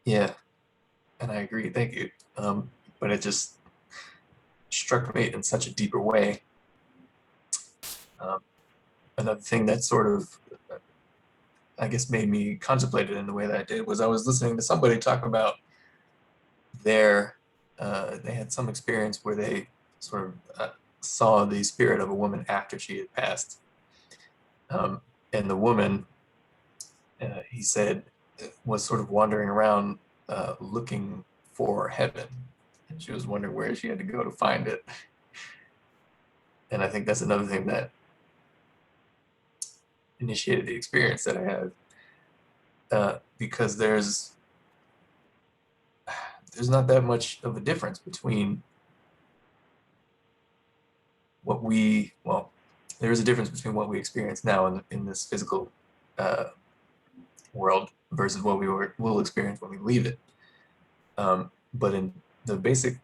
Yeah, and I agree. Thank you. But it just struck me in such a deeper way. Um, Another thing that sort of, I guess, made me contemplate it in the way that I did was I was listening to somebody talk about their, they had some experience where they sort of saw the spirit of a woman after she had passed. And the woman, he said, was sort of wandering around looking for heaven. And she was wondering where she had to go to find it. And I think that's another thing that initiated the experience that I had, because there's not that much of a difference between well, there is a difference between what we experience now in this physical uh, world versus what will experience when we leave it. But in the basic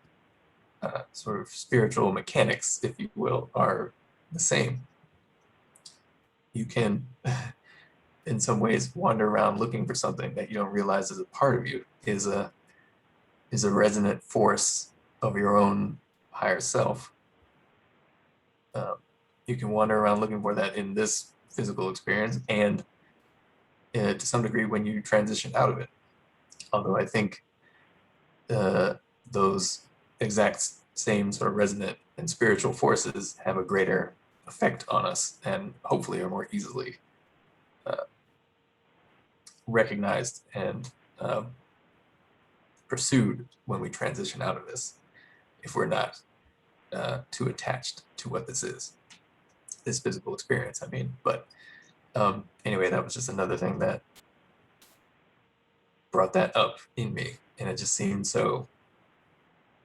sort of spiritual mechanics, if you will, are the same. You can, in some ways, wander around looking for something that you don't realize is a part of you, is a resonant force of your own higher self. Um, you can wander around looking for that in this physical experience and to some degree when you transition out of it. Although I think uh, those exact same sort of resonant and spiritual forces have a greater effect on us and hopefully are more easily uh, recognized and pursued when we transition out of this, if we're not too attached to what this is, this physical experience, I mean. But anyway, that was just another thing that brought that up in me. And it just seemed so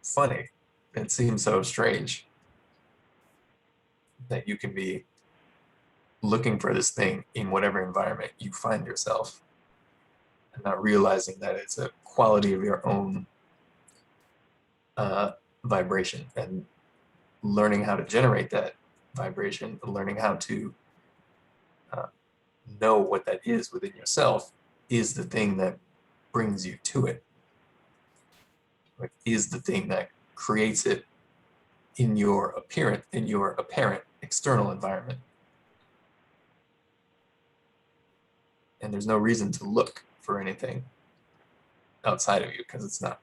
funny. It seems so strange that you can be looking for this thing in whatever environment you find yourself and not realizing that it's a quality of your own uh, vibration, and learning how to generate that vibration, learning how to uh, know what that is within yourself is the thing that brings you to it, like, is the thing that creates it in your apparent external environment. And there's no reason to look for anything outside of you because it's not.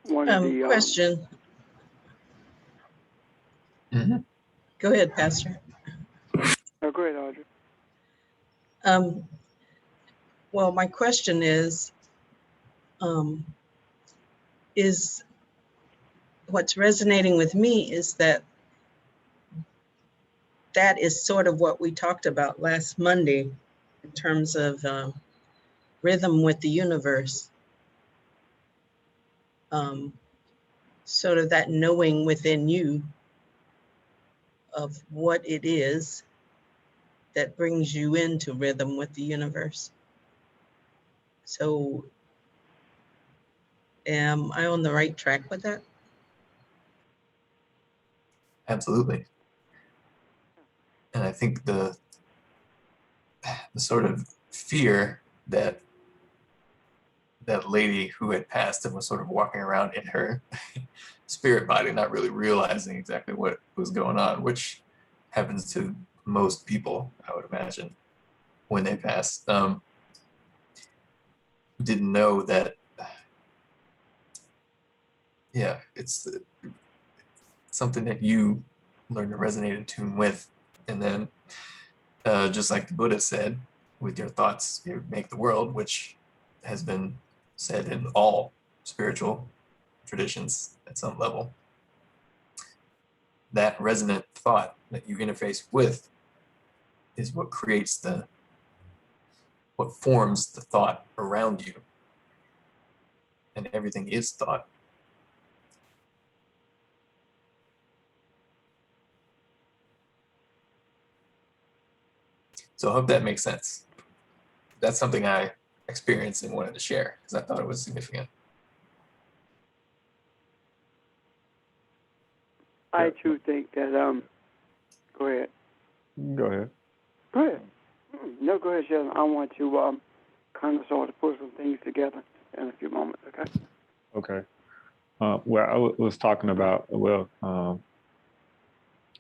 One of the Question. Mm-hmm. Go ahead, Pastor. Oh, go ahead, Audrey. Well, my question is what's resonating with me is that is sort of what we talked about last Monday in terms of rhythm with the universe. Sort of that knowing within you of what it is that brings you into rhythm with the universe. So am I on the right track with that? Absolutely. And I think the sort of fear that that lady who had passed and was sort of walking around in her spirit body, not really realizing exactly what was going on, which happens to most people, I would imagine, when they pass. Didn't know that, yeah, it's something that you learn to resonate in tune with. And then, just like the Buddha said, with your thoughts, you make the world, which has been said in all spiritual traditions at some level. That resonant thought that you interface with is what creates what forms the thought around you. And everything is thought. So I hope that makes sense. That's something I experienced and wanted to share because I thought it was significant. I too think that. Go ahead. Go ahead. Go ahead. No, go ahead, Sheldon. I want to kind of sort of put some things together in a few moments, okay? Okay. Well, I was talking about,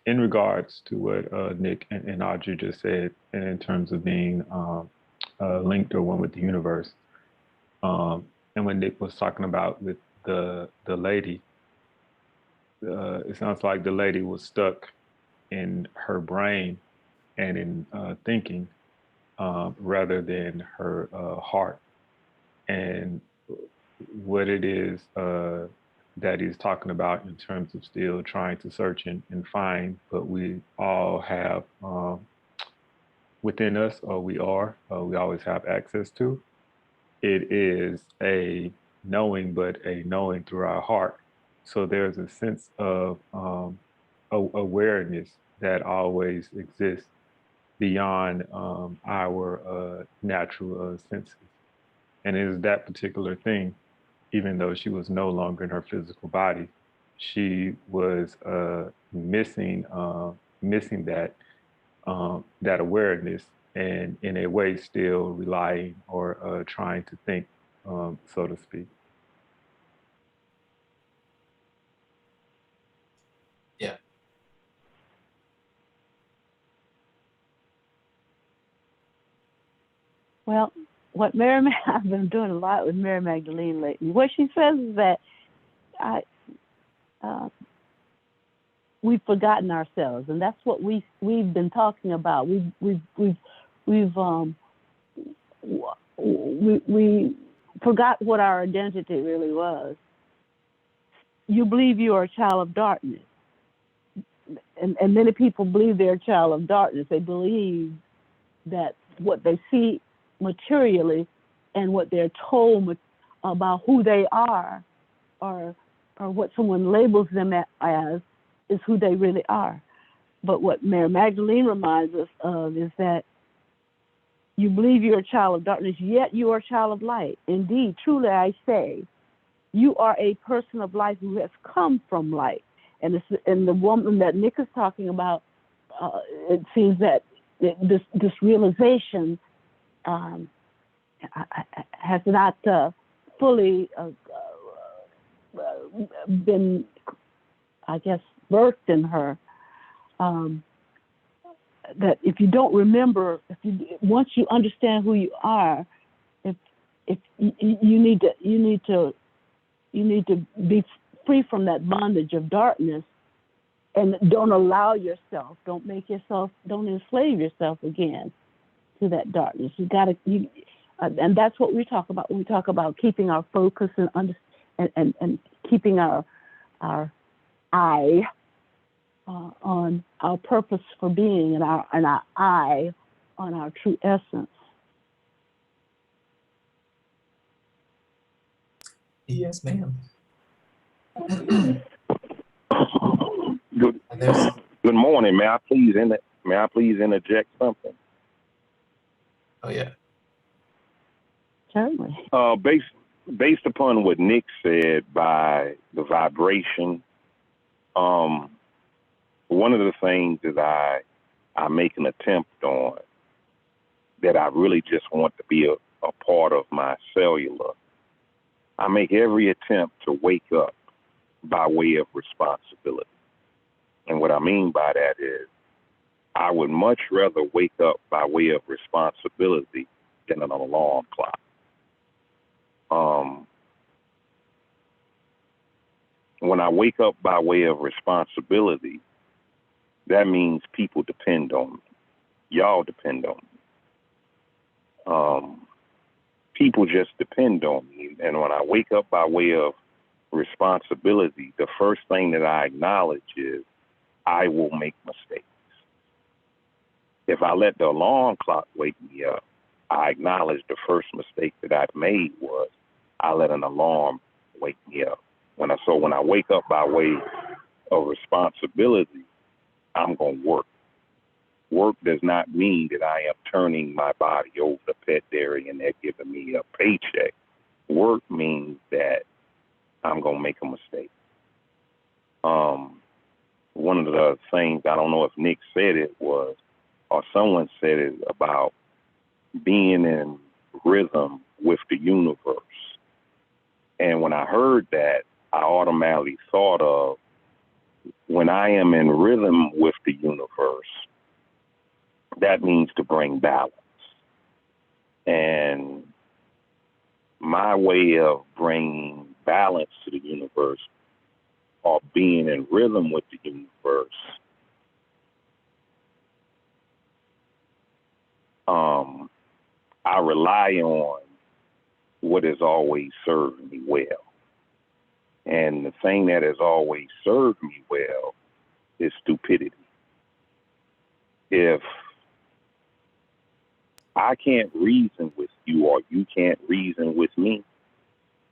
in regards to what Nick and Audrey just said, and in terms of being linked or one with the universe, and when Nick was talking about with the lady, it sounds like the lady was stuck in her brain and in thinking rather than her heart. And what it is that he's talking about in terms of still trying to search and find, but we all have within us, or we always have access to. It is a knowing, but a knowing through our heart. So there's a sense of awareness that always exists beyond our natural senses. And it is that particular thing, even though she was no longer in her physical body, she was missing that that awareness, and in a way still relying or trying to think, so to speak. Yeah. Well, what I've been doing a lot with Mary Magdalene lately. What she says is that we've forgotten ourselves, and that's what we've been talking about. We forgot what our identity really was. You believe you are a child of darkness, and many people believe they're a child of darkness. They believe that what they see materially and what they're told about who they are, or what someone labels them as, is who they really are. But what Mary Magdalene reminds us of is that you believe you're a child of darkness, yet you are a child of light. Indeed, truly I say, you are a person of light who has come from light. And the woman that Nick is talking about, it seems that this realization has not fully been, I guess, birthed in her. That if you don't remember, once you understand who you are, if you need to be free from that bondage of darkness, and don't enslave yourself again to that darkness. And that's what we talk about when we talk about keeping our focus and keeping our eye on our purpose for being, and our eye on our true essence. Yes, ma'am. Good morning. May I please interject something? Oh yeah. Certainly. Based upon what Nick said by the vibration, one of the things that I make an attempt on, that I really just want to be a part of my cellular, I make every attempt to wake up by way of responsibility. And what I mean by that is, I would much rather wake up by way of responsibility than an alarm clock. When I wake up by way of responsibility, that means people depend on me. Y'all depend on me. People just depend on me. And when I wake up by way of responsibility, the first thing that I acknowledge is I will make mistakes. If I let the alarm clock wake me up, I acknowledge the first mistake that I've made was I let an alarm wake me up. When I wake up by way of responsibility, I'm going to work. Work does not mean that I am turning my body over to pet dairy and they're giving me a paycheck. Work means that I'm going to make a mistake. One of the things, I don't know if Nick said it was, or someone said it about being in rhythm with the universe. And when I heard that, I automatically thought of when I am in rhythm with the universe, that means to bring balance. And my way of bringing balance to the universe or being in rhythm with the universe, I rely on what has always served me well. And the thing that has always served me well is stupidity. If I can't reason with you or you can't reason with me,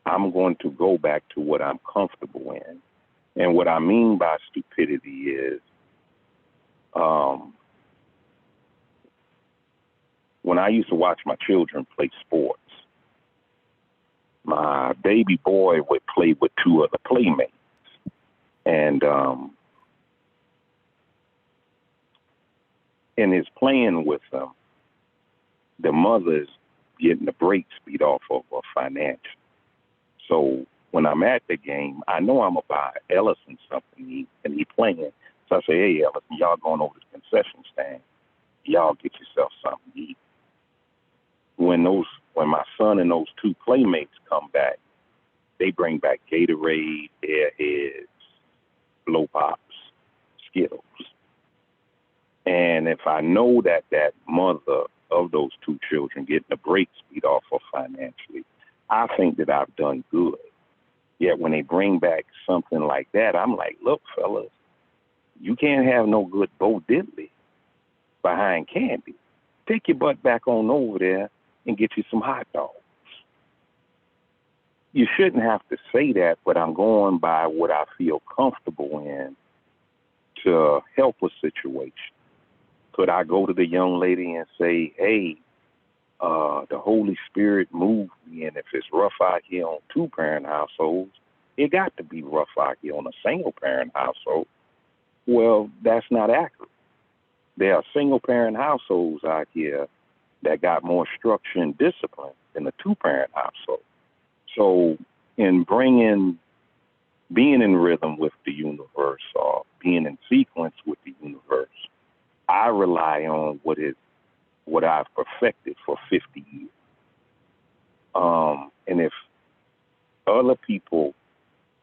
I'm going to go back to what I'm comfortable in. And what I mean by stupidity is when I used to watch my children play sports, my baby boy would play with two other playmates. And in his playing with them, the mother's getting the brakes beat off of her financially. So when I'm at the game, I know I'm going to buy Ellison something, and he playing. So I say, hey, Ellison, y'all going over to the concession stand. Y'all get yourself something to eat. When my son and those two playmates come back, they bring back Gatorade, Airheads, Blow Pops, Skittles. And if I know that that mother of those two children getting the brakes beat off her financially, I think that I've done good. Yet when they bring back something like that, I'm like, look, fellas, you can't have no good Bo Diddley behind candy. Take your butt back on over there and get you some hot dogs. You shouldn't have to say that, but I'm going by what I feel comfortable in to help a situation. Could I go to the young lady and say, hey, the Holy Spirit moved me, and if it's rough out here on two-parent households, it got to be rough out here on a single-parent household? Well, that's not accurate. There are single-parent households out here that got more structure and discipline than a two-parent household. So in being in rhythm with the universe or being in sequence with the universe, I rely on what I've perfected for 50 years. And if other people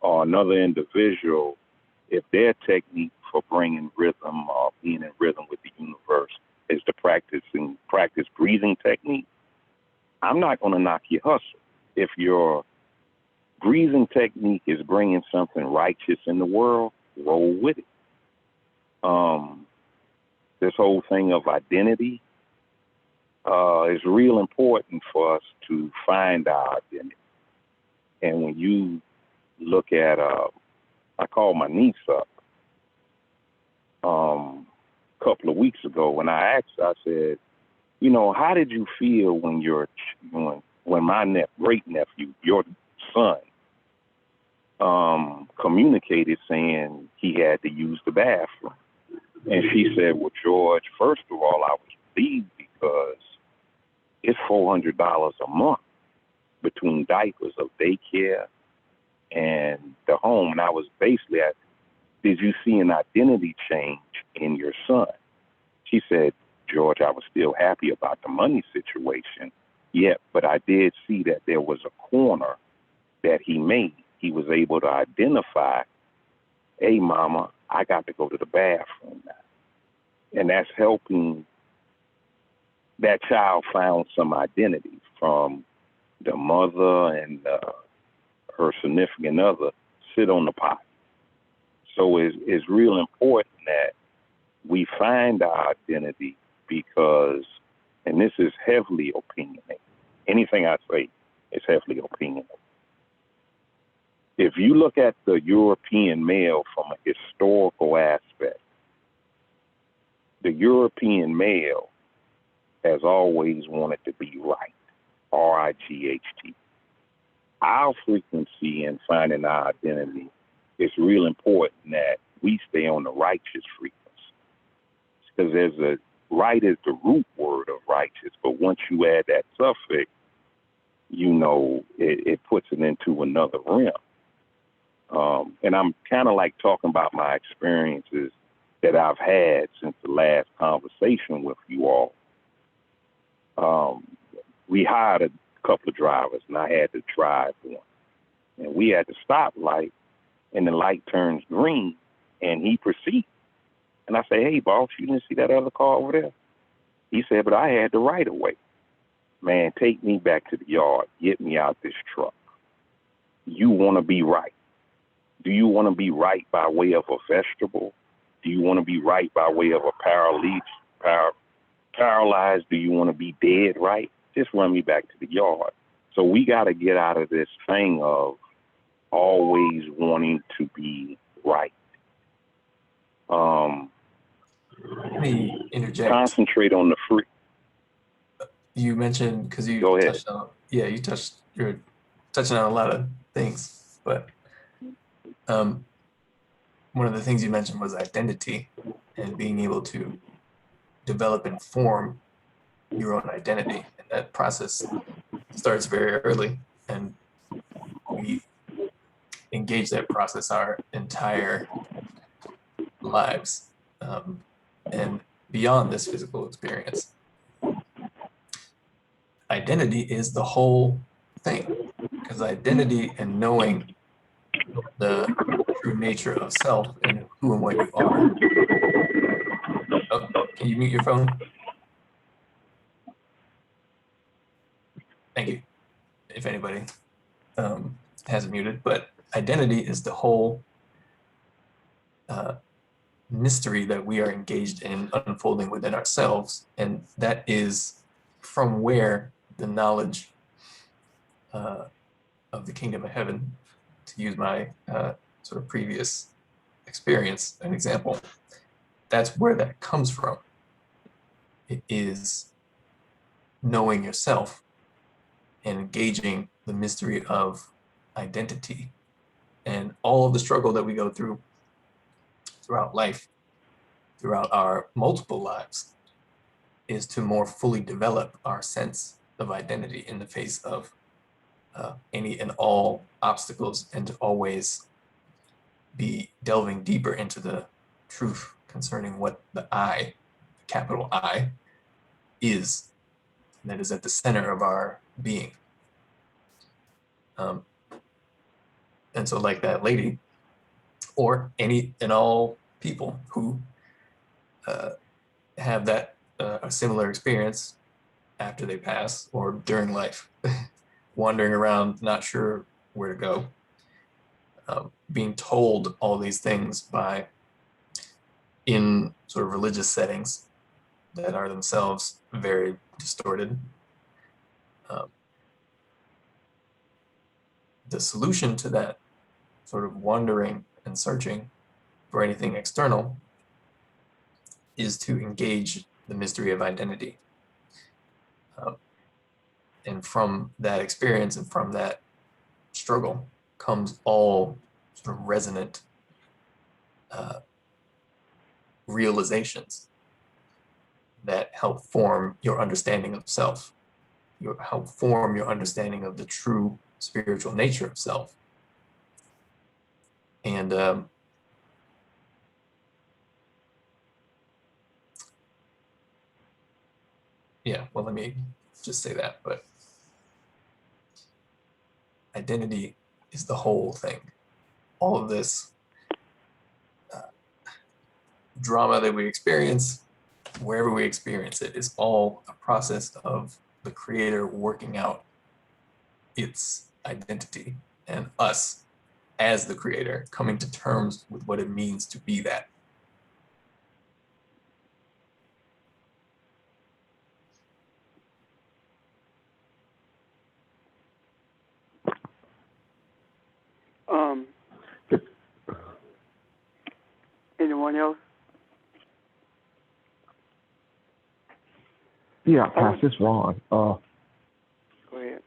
or another individual, if their technique for bringing rhythm or being in rhythm with the universe is to practice breathing technique, I'm not going to knock your hustle. If your breathing technique is bringing something righteous in the world, roll with it. This whole thing of identity is real important for us to find our identity. And when you look at, I called my niece up a couple of weeks ago when I asked her, I said, you know, how did you feel when my great nephew, your son, communicated saying he had to use the bathroom? And she said, well, George, first of all, I was relieved because it's $400 a month between diapers of daycare and the home. And I was basically at, did you see an identity change in your son? She said, George, I was still happy about the money situation. Yeah, but I did see that there was a corner that he made. He was able to identify, hey, mama, I got to go to the bathroom now. And that's helping that child found some identity from the mother and her significant other sit on the pot. So it's real important that we find our identity because, and this is heavily opinionated. Anything I say is heavily opinionated. If you look at the European male from a historical aspect, the European male has always wanted to be right, R-I-G-H-T. Our frequency in finding our identity is real important that we stay on the righteous frequency. Because there's right is the root word of righteous, but once you add that suffix, you know, it puts it into another realm. And I'm kind of like talking about my experiences that I've had since the last conversation with you all. We hired a couple of drivers, and I had to drive one. And we had the stoplight, and the light turns green, and he proceeds. And I say, hey, boss, you didn't see that other car over there? He said, but I had the right of way. Man, take me back to the yard. Get me out this truck. You want to be right. Do you want to be right by way of a vegetable? Do you want to be right by way of a paralyzed? Do you want to be dead right? Just run me back to the yard. So we got to get out of this thing of always wanting to be right. Let me interject. Concentrate on the free. You mentioned, because you Go ahead. touched on, you're touching on a lot of things, but one of the things you mentioned was identity and being able to develop and form your own identity. And that process starts very early, and we engage that process our entire lives, and beyond this physical experience. Identity is the whole thing, because identity and knowing the true nature of self and who and what you are. Oh, can you mute your phone? Thank you. If anybody has it muted, but identity is the whole mystery that we are engaged in unfolding within ourselves, and that is from where the knowledge of the kingdom of heaven, to use my sort of previous experience, an example, that's where that comes from. It is knowing yourself and engaging the mystery of identity, and all of the struggle that we go through throughout life, throughout our multiple lives, is to more fully develop our sense of identity in the face of any and all obstacles, and to always be delving deeper into the truth concerning what the I, capital I, is, and that is at the center of our being. And so, like that lady, or any and all people who have that a similar experience after they pass or during life, wandering around, not sure where to go, being told all these things by, in sort of religious settings that are themselves very distorted. The solution to that sort of wandering and searching for anything external is to engage the mystery of identity. And from that experience and from that struggle comes all sort of resonant realizations that help form your understanding of self, help form your understanding of the true spiritual nature of self. And yeah, well, let me just say that, but identity is the whole thing. All of this drama that we experience, wherever we experience it, is all a process of the creator working out its identity, and us as the creator coming to terms with what it means to be that. Anyone else? Yeah, Pastor Ron. Go ahead.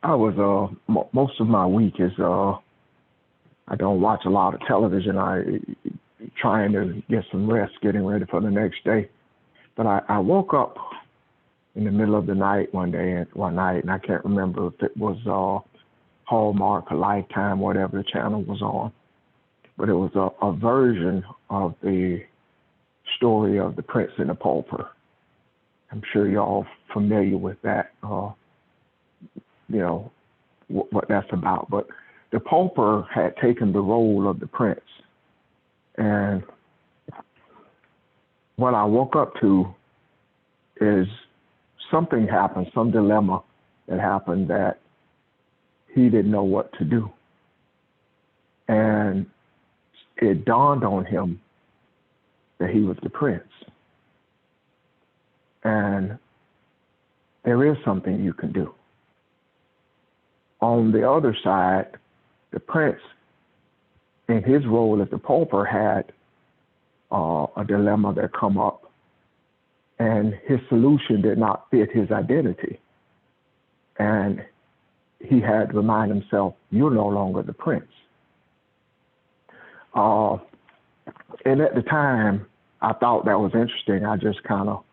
I was most of my week is I don't watch a lot of television. I trying to get some rest, getting ready for the next day. But I woke up in the middle of the night one night, and I can't remember if it was Hallmark or Lifetime, whatever the channel was on. But it was a version of the story of the Prince and the Pauper. I'm sure you're all familiar with that, what that's about. But the Pauper had taken the role of the Prince. And what I woke up to is something happened, some dilemma that happened that he didn't know what to do. And it dawned on him that he was the Prince. And there is something you can do. On the other side, the Prince, in his role as the Pauper, had a dilemma that come up, and his solution did not fit his identity. And he had to remind himself, you're no longer the Prince. And at the time, I thought that was interesting. I just kind of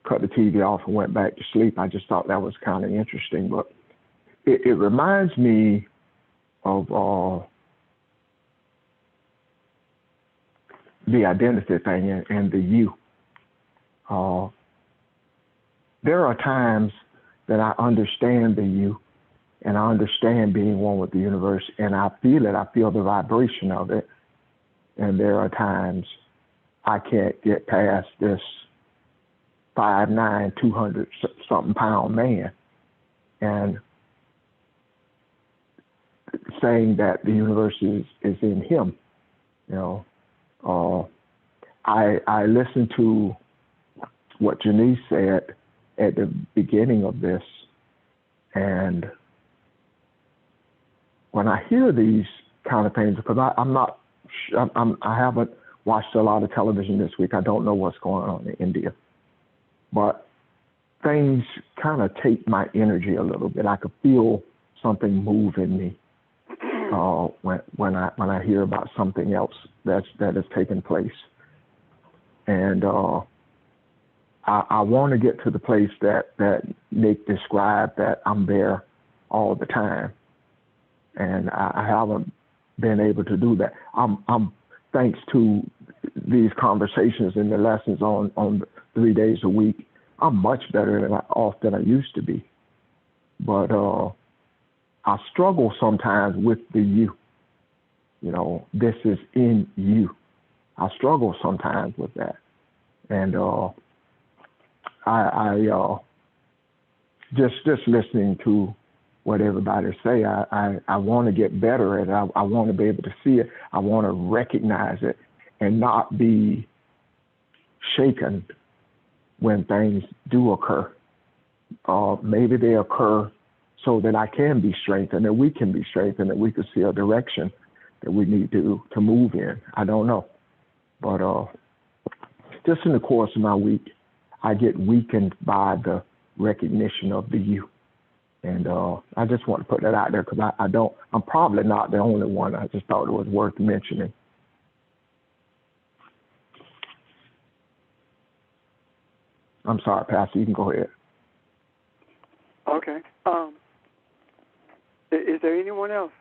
cut the TV off and went back to sleep. I just thought that was kind of interesting. But it reminds me of the identity thing and the you. There are times that I understand the you, and I understand being one with the universe, and I feel it. I feel the vibration of it. And there are times I can't get past this 5'9", 200-something pound man, and saying that the universe is in him. I listened to what Janice said at the beginning of this, and when I hear these kind of things, because I haven't watched a lot of television this week. I don't know what's going on in India, but things kind of take my energy a little bit. I could feel something move in me when I hear about something else that has taken place, and I want to get to the place that Nick described, that I'm there all the time, and I haven't been able to do that. I'm thanks to these conversations and the lessons on 3 days a week, I'm much better than I used to be. But I struggle sometimes with the you. This is in you. I struggle sometimes with that. And I just listening to what everybody say, I want to get better at it. I want to be able to see it. I want to recognize it and not be shaken when things do occur. Maybe they occur so that I can be strengthened, that we can be strengthened, that we can see a direction that we need to move in. I don't know. But just in the course of my week, I get weakened by the recognition of the you. And I just want to put that out there because I'm probably not the only one. I just thought it was worth mentioning. I'm sorry, Pastor, you can go ahead. Okay. Is there anyone else?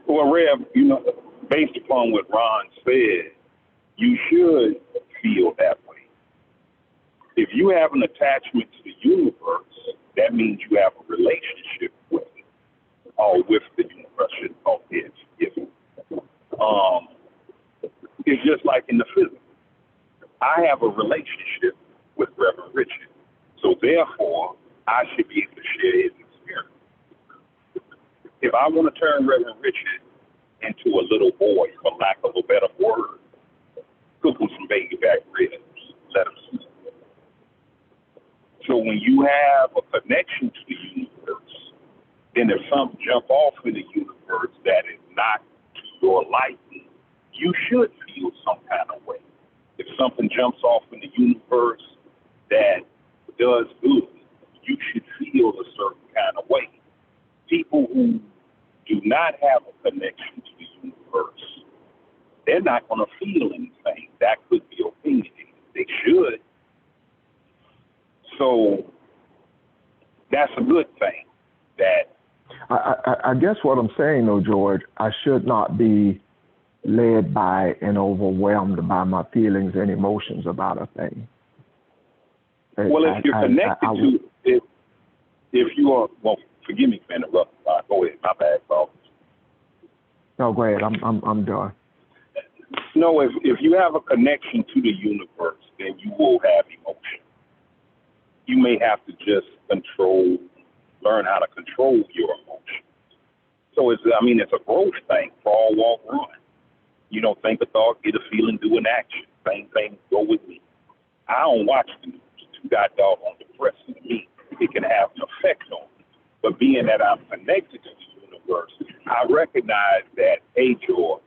Well, Rev, based upon what Ron said, you should feel that way. If you have an attachment to the universe, that means you have a relationship with it, or with the universe. It's just like in the physical. I have a relationship with Reverend Richard, so therefore I should be able to share his experience. If I want to turn Reverend Richard into a little boy, for lack of a better word, cook him some baby back ribs, let him see. So when you have a connection to the universe, then if something jump off in the universe that is not to your liking, you should feel some kind of way. If something jumps off in the universe that does good, you should feel a certain kind of way. People who do not have a connection to the they're not going to feel anything. That could be opinionated. They should. So that's a good thing. That I guess what I'm saying, though, George, I should not be led by and overwhelmed by my feelings and emotions about a thing. Well, if you're connected to, if you are, well, forgive me for interrupting. Go ahead. My bad, Paul. No, go ahead. I'm done. No, if you have a connection to the universe, then you will have emotion. You may have to just learn how to control your emotions. So it's a growth thing. Crawl, walk, run. You know, think a thought, get a feeling, do an action. Same thing, go with me. I don't watch the news. Too doggone depressing to me. It can have an effect on me. But being that I'm connected to the universe, I recognize that, hey, George,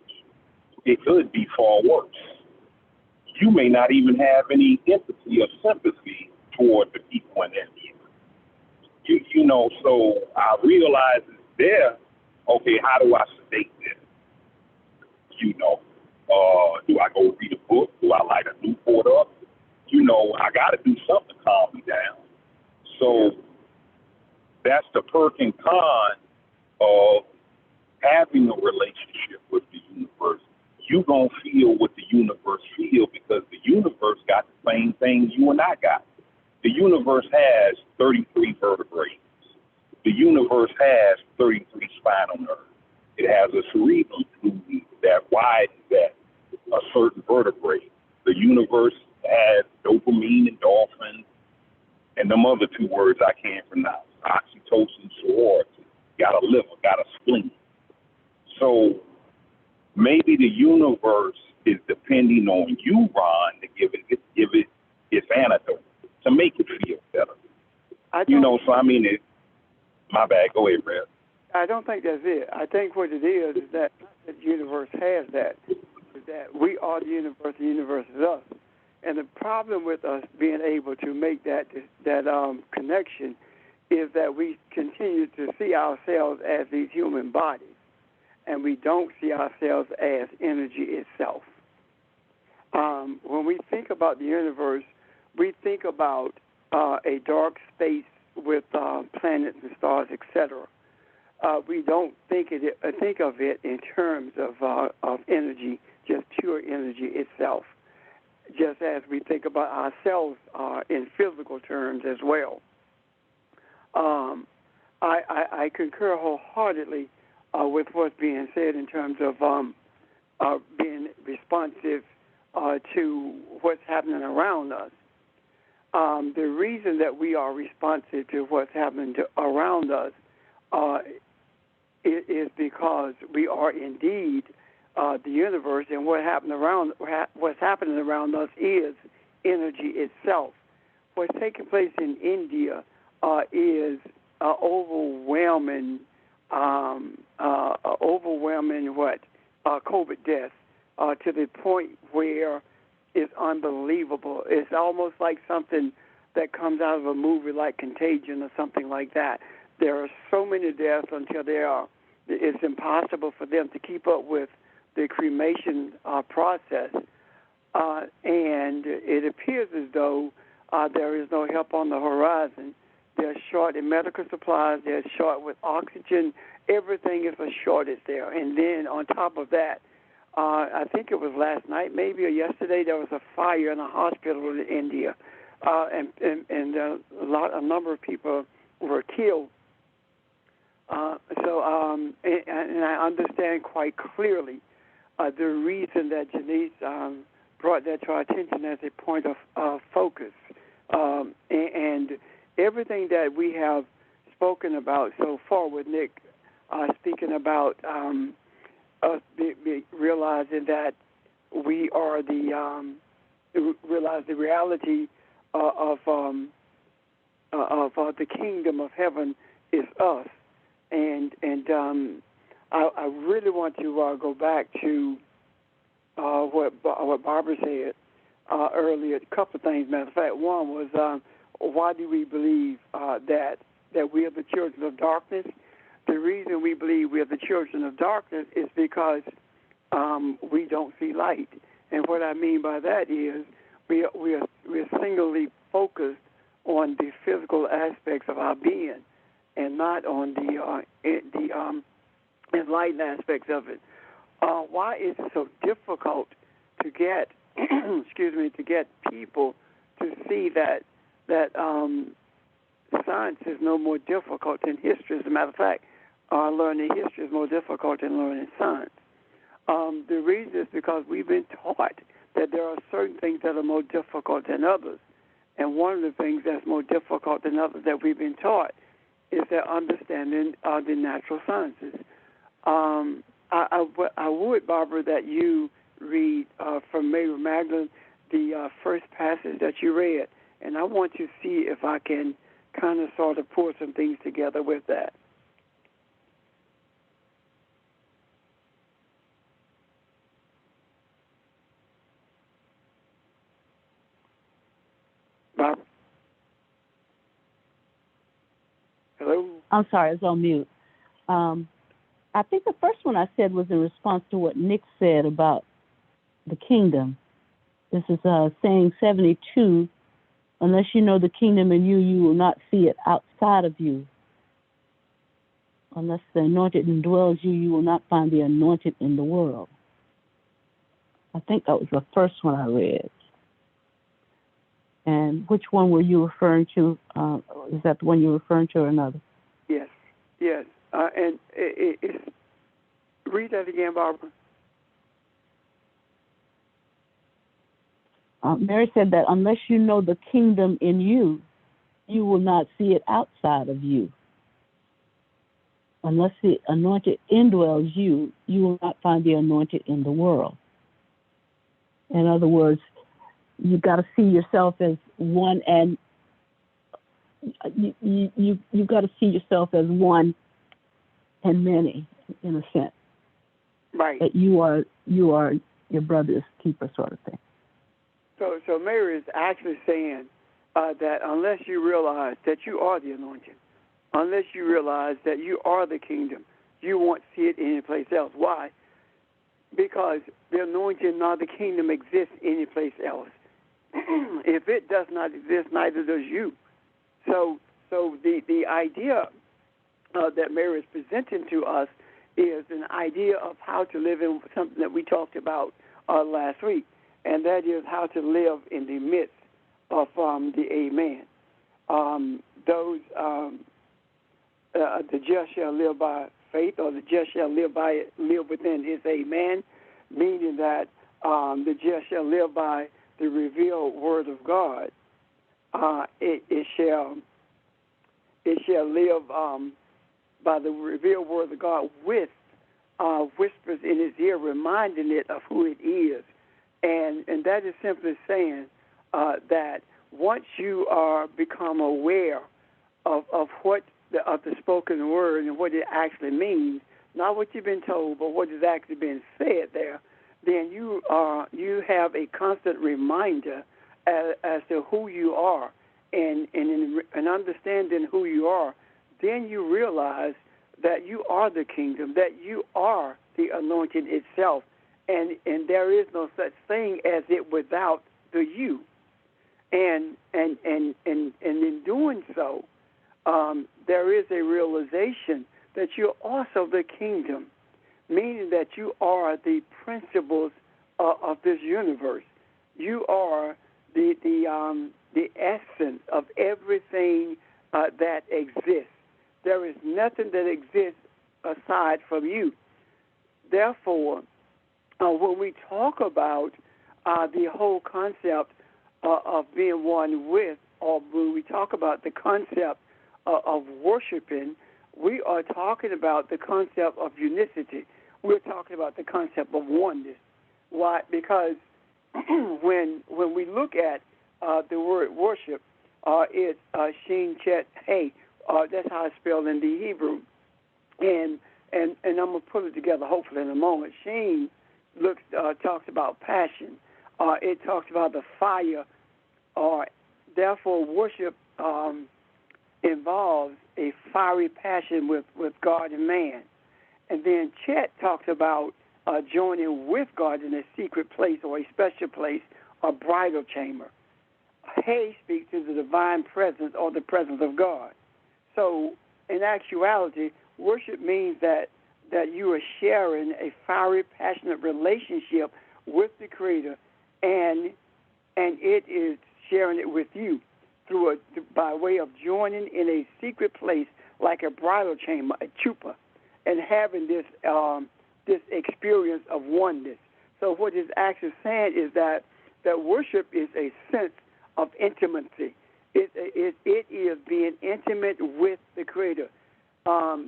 it could be far worse. You may not even have any empathy or sympathy toward the people in that view. You know, so I realize it's there. Okay, how do I sedate this? You know, do I go read a book? Do I light a Newport up? You know, I got to do something to calm me down. So that's the perk and con of having a relationship with the universe. You gonna feel what the universe feel because the universe got the same thing you and I got. The universe has 33 vertebrae. The universe has 33 spinal nerves. It has a cerebral fluid that widens at a certain vertebrae. The universe has dopamine, endorphins, and them other two words I can't pronounce. Oxytocin, sorority. Got a liver, got a spleen. So maybe the universe is depending on you, Ron, to give it its antidote to make it feel better. My bad. Go ahead, Brad. I don't think that's it. I think what it is that the universe has that, is that we are the universe is us. And the problem with us being able to make that connection is that we continue to see ourselves as these human bodies, and we don't see ourselves as energy itself. When we think about the universe, we think about a dark space with planets and stars, etc. We don't think of it in terms of energy, just pure energy itself, just as we think about ourselves in physical terms as well. I concur wholeheartedly with what's being said in terms of being responsive to what's happening around us. The reason that we are responsive to what's happening around us is because we are indeed the universe, and what's happening around us is energy itself. What's taking place in India is overwhelming COVID deaths to the point where it's unbelievable. It's almost like something that comes out of a movie like Contagion or something like that. There are so many deaths until it's impossible for them to keep up with the cremation process. And it appears as though there is no help on the horizon. They're short in medical supplies. They're short with oxygen. Everything is a shortage there. And then on top of that, I think it was last night maybe or yesterday, there was a fire in a hospital in India. And a number of people were killed. And I understand quite clearly the reason that Janice brought that to our attention as a point of focus. And everything that we have spoken about so far with Nick speaking about us realizing that we are realize the reality of the kingdom of heaven is us, and I really want to go back to what Barbara said earlier. A couple of things. Matter of fact, one was why do we believe that we are the children of darkness? The reason we believe we are the children of darkness is because we don't see light. And what I mean by that is we're singularly focused on the physical aspects of our being, and not on the enlightened aspects of it. Why is it so difficult to get, to get people to see that science is no more difficult than history? As a matter of fact, learning history is more difficult than learning science. The reason is because we've been taught that there are certain things that are more difficult than others. And one of the things that's more difficult than others that we've been taught is their understanding of the natural sciences. I would, Barbara, that you read from Mary Magdalene the first passage that you read, and I want to see if I can kind of sort of pull some things together with that. Barbara? Hello? I'm sorry, I was on mute. I think the first one I said was in response to what Nick said about the kingdom. This is saying 72, unless you know the kingdom in you, you will not see it outside of you. Unless the anointed indwells you, you will not find the anointed in the world. I think that was the first one I read. And which one were you referring to? Is that the one you're referring to or another? Yes, yes. And it's, read that again, Barbara. Mary said that unless you know the kingdom in you, you will not see it outside of you. Unless the anointed indwells you, you will not find the anointed in the world. In other words, you've got to see yourself as one, and you've got to see yourself as one and many, in a sense. Right. That you are your brother's keeper, sort of thing. So Mary is actually saying that unless you realize that you are the anointed, unless you realize that you are the kingdom, you won't see it anyplace else. Why? Because the anointing nor the kingdom exists anyplace else. If it does not exist, neither does you. So the idea that Mary is presenting to us is an idea of how to live in something that we talked about last week, and that is how to live in the midst of the Amen. The just shall live by faith, or the just shall live within his Amen, meaning that the just shall live by the revealed word of God. It shall live by the revealed word of God with whispers in his ear, reminding it of who it is. And that is simply saying that once you become aware of what of the spoken word and what it actually means, not what you've been told, but what is actually being said there, then you have a constant reminder as to who you are, and in understanding who you are, then you realize that you are the kingdom, that you are the anointing itself, and there is no such thing as it without the you. And in doing so, there is a realization that you're also the kingdom, meaning that you are the principles of this universe. You are the essence of everything that exists. There is nothing that exists aside from you. Therefore, when we talk about the whole concept of being one with, or when we talk about the concept of worshiping, we are talking about the concept of unicity. We're talking about the concept of oneness. Why? Because when we look at the word worship, it's Shin Chet Hey. That's how it's spelled in the Hebrew. And I'm going to put it together hopefully in a moment. Shin talks about passion. It talks about the fire. Therefore, worship involves a fiery passion with God and man. And then Chet talks about joining with God in a secret place or a special place, a bridal chamber. Hay speaks to the divine presence or the presence of God. So, in actuality, worship means that you are sharing a fiery, passionate relationship with the Creator, and it is sharing it with you by way of joining in a secret place like a bridal chamber, a chuppah, and having this experience of oneness. So what it's actually saying is that worship is a sense of intimacy. It is being intimate with the Creator.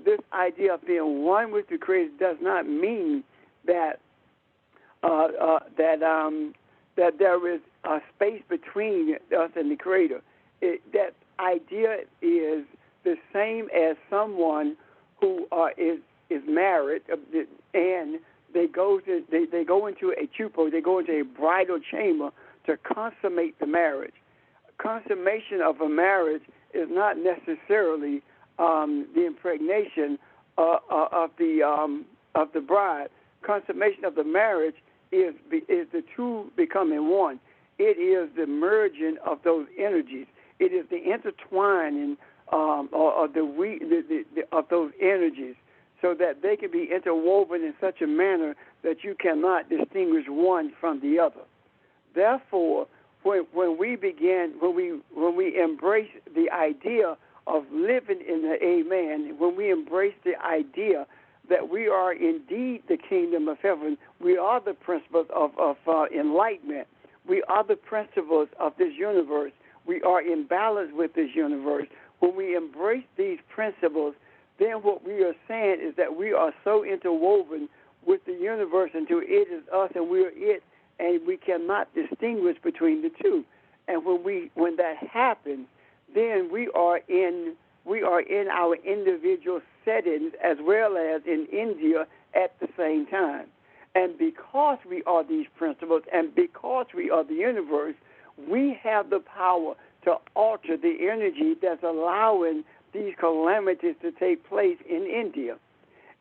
This idea of being one with the Creator does not mean that there is a space between us and the Creator. That idea is the same as someone who is married and they go into a chuppah, they go into a bridal chamber to consummate the marriage. Consummation of a marriage is not necessarily the impregnation of the bride. Consummation of the marriage is the two becoming one. It is the merging of those energies. It is the intertwining of those energies, so that they can be interwoven in such a manner that you cannot distinguish one from the other. Therefore, when we embrace the idea of living in the Amen, when we embrace the idea that we are indeed the kingdom of heaven, we are the principles of enlightenment, we are the principles of this universe, we are in balance with this universe. When we embrace these principles, then what we are saying is that we are so interwoven with the universe until it is us and we are it, and we cannot distinguish between the two. And when that happens, then we are in our individual settings as well as in India at the same time. And because we are these principles and because we are the universe, we have the power to alter the energy that's allowing these calamities to take place in India.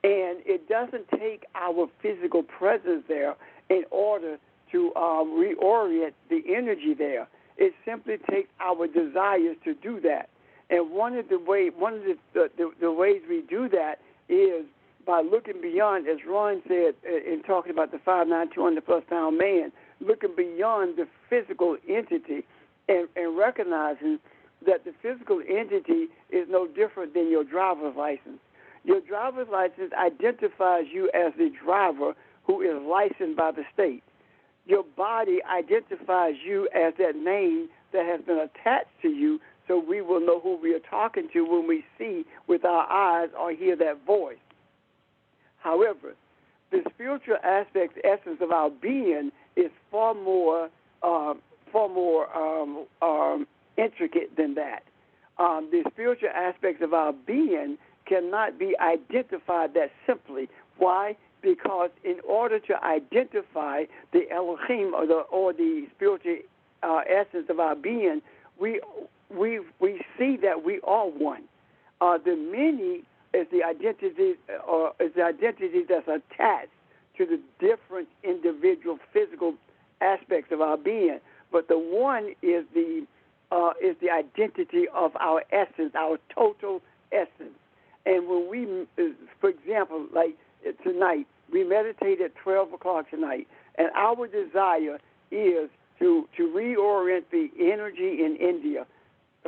And it doesn't take our physical presence there in order to reorient the energy there. It simply takes our desires to do that. And one of the ways we do that is by looking beyond, as Ron said in talking about the 5'9", 200+ pound man, looking beyond the physical entity and recognizing that the physical entity is no different than your driver's license. Your driver's license identifies you as the driver who is licensed by the state. Your body identifies you as that name that has been attached to you, so we will know who we are talking to when we see with our eyes or hear that voice. However, the spiritual aspect, essence of our being is far more intricate than that. The spiritual aspects of our being cannot be identified that simply. Why? Because in order to identify the Elohim or the spiritual essence of our being, we see that we are one. The many is the identity that's attached to the different individual physical aspects of our being, but the one is the identity of our essence, our total essence. And when we, for example, like tonight, we meditate at 12 o'clock tonight, and our desire is to reorient the energy in India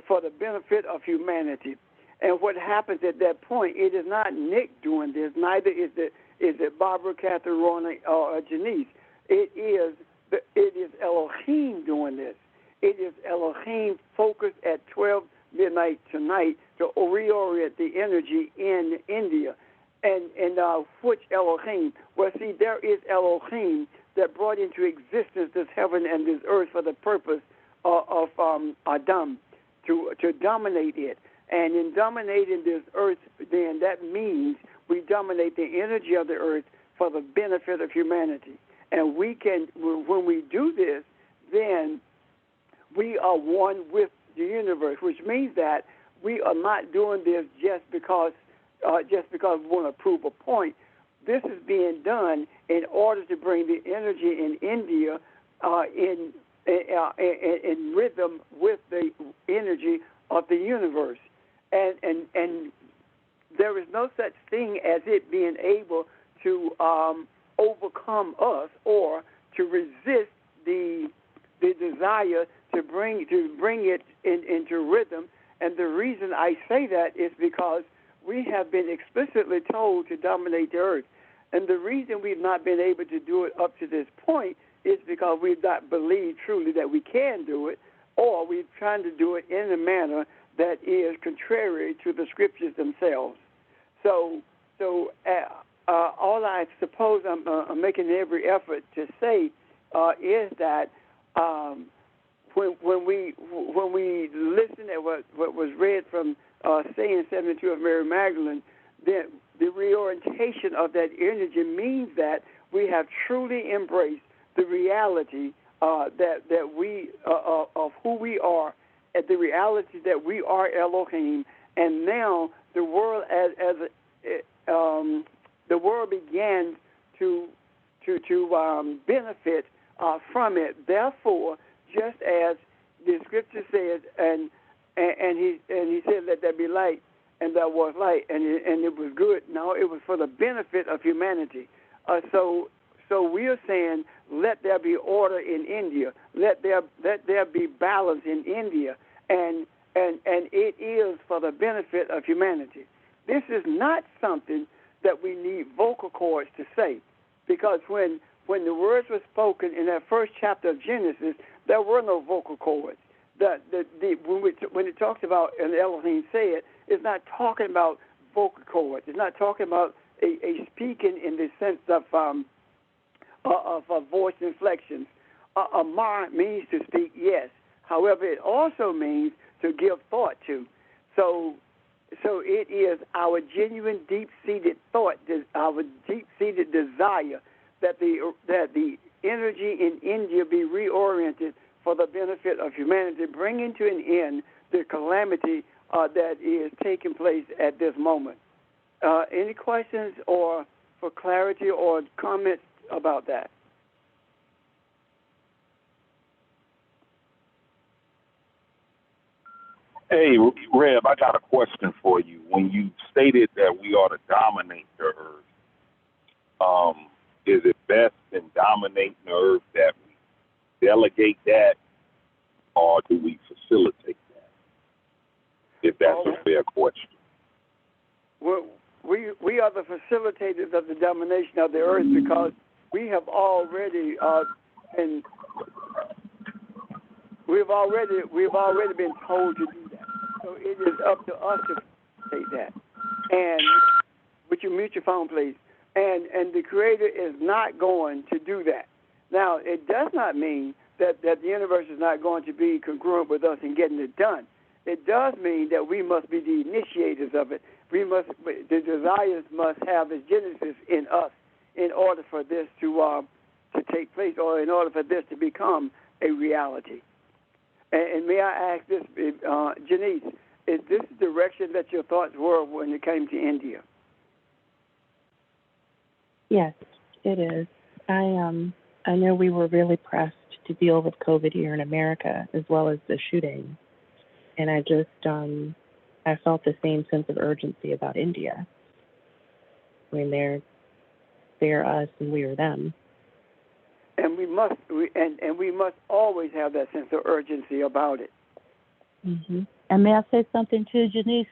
for the benefit of humanity. And what happens at that point, it is not Nick doing this, neither is it Barbara, Catherine, Rona, or Janice. It is Elohim doing this. It is Elohim focused at 12 midnight tonight to reorient the energy in India. And which Elohim? Well, see, there is Elohim that brought into existence this heaven and this earth for the purpose of Adam, to dominate it. And in dominating this earth, then that means we dominate the energy of the earth for the benefit of humanity. And we can, when we do this, then we are one with the universe, which means that we are not doing this just because we want to prove a point. This is being done in order to bring the energy in India in rhythm with the energy of the universe. And there is no such thing as it being able to overcome us or to resist the desire to bring it into rhythm. And the reason I say that is because we have been explicitly told to dominate the earth. And the reason we've not been able to do it up to this point is because we've not believed truly that we can do it, or we're trying to do it in a manner that is contrary to the scriptures themselves. So all I suppose I'm making every effort to say is that when we listen at what was read from saying 72 of Mary Magdalene, then the reorientation of that energy means that we have truly embraced the reality that we of who we are, and the reality that we are Elohim, and now the world the world began to benefit from it. Therefore, just as the scripture says, and he said, "Let there be light," and there was light, and it was good. No, it was for the benefit of humanity. So we are saying, let there be order in India. Let there be balance in India, and it is for the benefit of humanity. This is not something that we need vocal cords to say, because when the words were spoken in that first chapter of Genesis, there were no vocal cords. When it talks about, and Elohim said, it's not talking about vocal cords. It's not talking about a speaking in the sense of voice inflections. Amar means to speak, yes. However, it also means to give thought to. So it is our genuine, deep-seated thought, our deep-seated desire that the energy in India be reoriented for the benefit of humanity, bringing to an end the calamity that is taking place at this moment. Any questions or for clarity or comments about that? Hey, Reb, I got a question for you. When you stated that we ought to dominate the earth, is it best in dominating the earth that we delegate that, or do we facilitate that? If that's a fair question. Well, we are the facilitators of the domination of the earth, because we have already we've already been told to do that. So it is up to us to facilitate that. And would you mute your phone, please? And the Creator is not going to do that. Now, it does not mean that the universe is not going to be congruent with us in getting it done. It does mean that we must be the initiators of it. The desires must have its genesis in us in order for this to take place, or in order for this to become a reality. And may I ask this, Janice, is this the direction that your thoughts were when it came to India? Yes, it is. I know we were really pressed to deal with COVID here in America, as well as the shooting. And I just, I felt the same sense of urgency about India. I mean, they're us and we are them. And we must always have that sense of urgency about it. Mm-hmm. And may I say something too, Janice?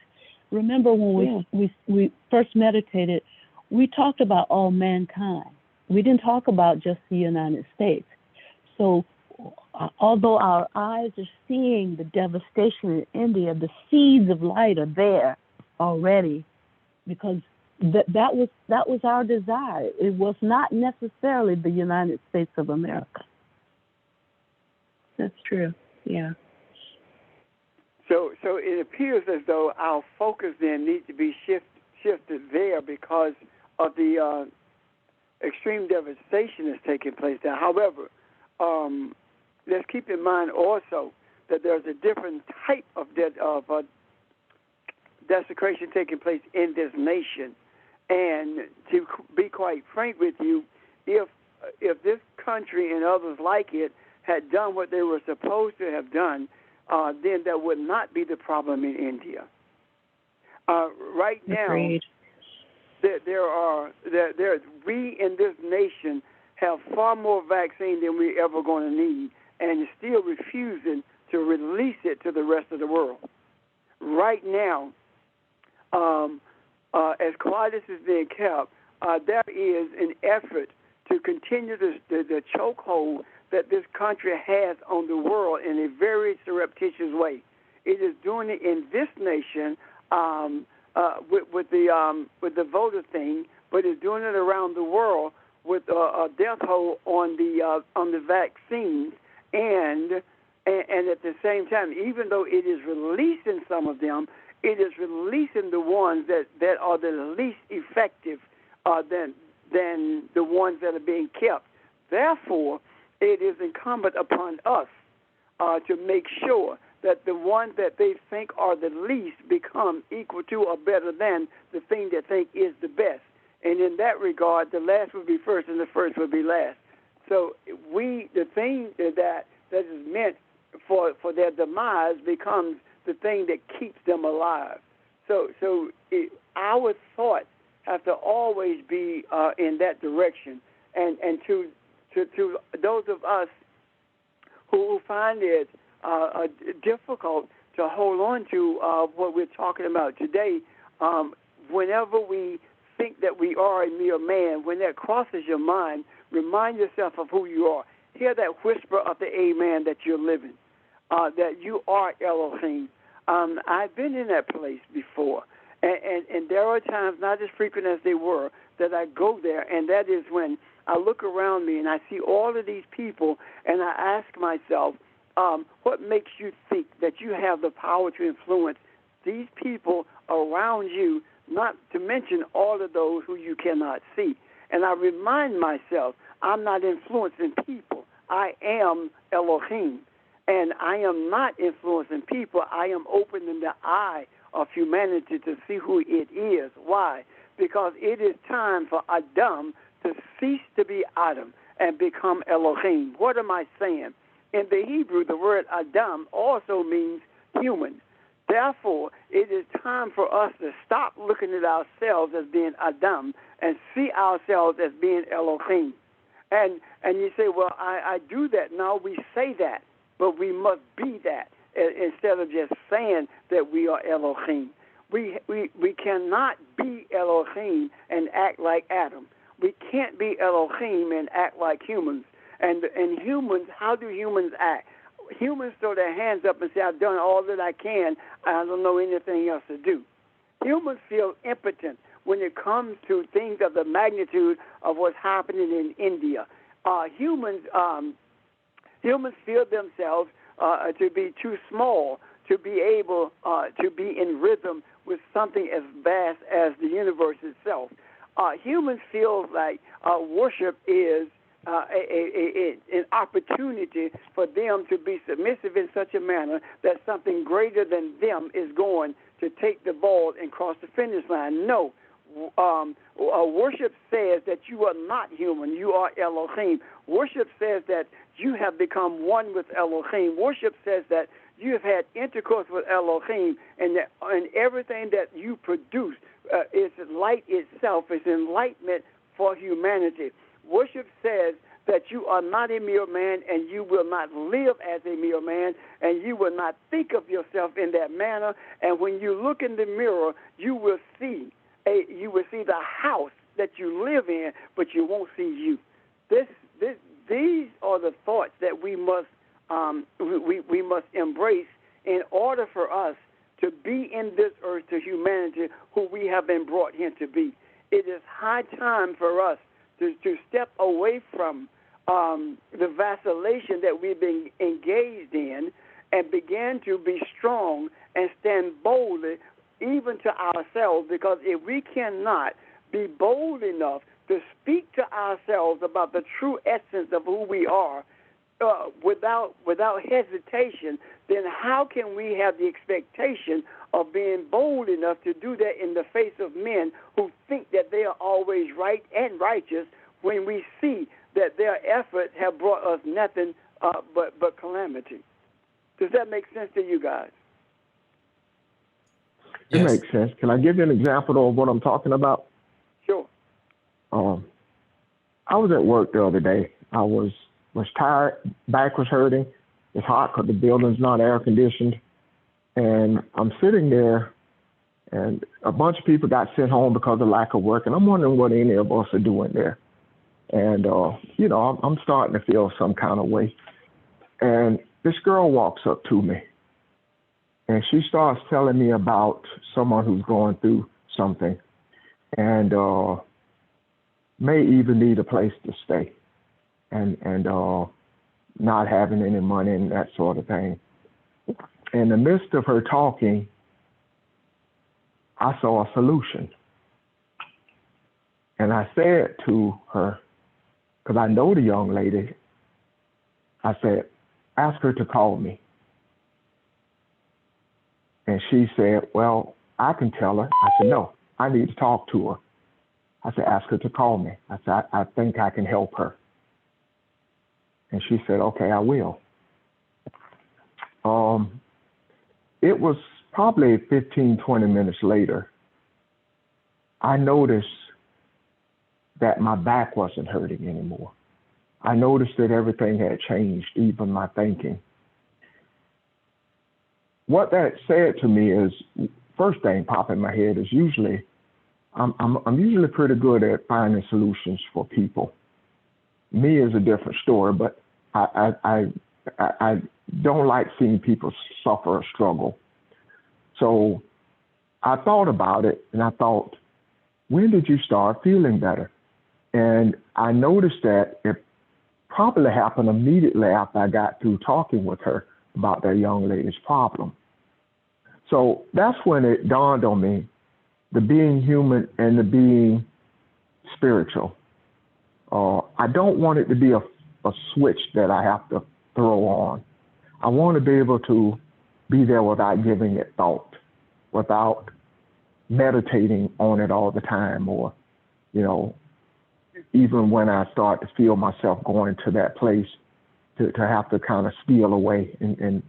Remember when we first meditated, we talked about all mankind. We didn't talk about just the United States. So although our eyes are seeing the devastation in India, the seeds of light are there already, because that was our desire. It was not necessarily the United States of America. That's true. Yeah. So it appears as though our focus then needs to be shifted there, because of the extreme devastation that's taking place there. However, let's keep in mind also that there's a different type of desecration taking place in this nation. And to be quite frank with you, if this country and others like it had done what they were supposed to have done, then that would not be the problem in India. Right now, Agreed. we in this nation have far more vaccine than we're ever going to need, and still refusing to release it to the rest of the world. Right now, as quiet as is being kept, there is an effort to continue the chokehold that this country has on the world in a very surreptitious way. It is doing it in this nation with the voter thing, but it's doing it around the world with a death hold on the vaccines, and at the same time, even though it is releasing some of them, it is releasing the ones that are the least effective than the ones that are being kept. Therefore, it is incumbent upon us to make sure that the ones that they think are the least become equal to or better than the thing they think is the best. And in that regard, the last will be first and the first will be last. So the thing that is meant for their demise becomes the thing that keeps them alive. So our thoughts have to always be in that direction. And to those of us who find it difficult to hold on to what we're talking about today, whenever we think that we are a mere man, when that crosses your mind, remind yourself of who you are. Hear that whisper of the amen that you're living, that you are Elohim. I've been in that place before, and there are times, not as frequent as they were, that I go there, and that is when I look around me and I see all of these people, and I ask myself, what makes you think that you have the power to influence these people around you, not to mention all of those who you cannot see? And I remind myself, I'm not influencing people. I am Elohim. And I am not influencing people. I am opening the eye of humanity to see who it is. Why? Because it is time for Adam to cease to be Adam and become Elohim. What am I saying? In the Hebrew, the word Adam also means human. Therefore, it is time for us to stop looking at ourselves as being Adam and see ourselves as being Elohim. And you say, well, I do that. No, we say that, but we must be that instead of just saying that we are Elohim. We cannot be Elohim and act like Adam. We can't be Elohim and act like humans. And humans, how do humans act? Humans throw their hands up and say, I've done all that I can. I don't know anything else to do. Humans feel impotent when it comes to things of the magnitude of what's happening in India. Humans feel themselves to be too small to be able to be in rhythm with something as vast as the universe itself. Humans feel like worship is an opportunity for them to be submissive in such a manner that something greater than them is going to take the ball and cross the finish line. No. Worship says that you are not human, you are Elohim. Worship says that you have become one with Elohim. Worship says that you have had intercourse with Elohim, and everything that you produce is light itself, is enlightenment for humanity. Worship says that you are not a mere man, and you will not live as a mere man, and you will not think of yourself in that manner. And when you look in the mirror, you will see the house that you live in, but you won't see you. These are the thoughts that we must embrace in order for us to be in this earth to humanity who we have been brought here to be. It is high time for us to step away from the vacillation that we've been engaged in and begin to be strong and stand boldly even to ourselves, because if we cannot be bold enough to speak to ourselves about the true essence of who we are without hesitation, then how can we have the expectation of being bold enough to do that in the face of men who think that they are always right and righteous when we see that their efforts have brought us nothing but calamity. Does that make sense to you guys? It Yes. makes sense. Can I give you an example of what I'm talking about? Sure. I was at work the other day. I was tired, back was hurting. It's hot because the building's not air conditioned. And I'm sitting there, and a bunch of people got sent home because of lack of work. And I'm wondering what any of us are doing there. And, you know, I'm starting to feel some kind of way. And this girl walks up to me, and she starts telling me about someone who's going through something and may even need a place to stay and not having any money and that sort of thing. In the midst of her talking, I saw a solution. And I said to her, because I know the young lady, I said, ask her to call me. And she said, well, I can tell her. I said, no, I need to talk to her. I said, ask her to call me. I said, I think I can help her. And she said, okay, I will. It was probably 15, 20 minutes later, I noticed that my back wasn't hurting anymore. I noticed that everything had changed, even my thinking. What that said to me is, first thing pop in my head is usually, I'm usually pretty good at finding solutions for people. Me is a different story, but I don't like seeing people suffer or struggle. So I thought about it, and I thought, when did you start feeling better? And I noticed that it probably happened immediately after I got through talking with her about that young lady's problem. So that's when it dawned on me, the being human and the being spiritual. I don't want it to be a switch that I have to throw on. I want to be able to be there without giving it thought, without meditating on it all the time, or, you know, even when I start to feel myself going to that place, to have to kind of steal away and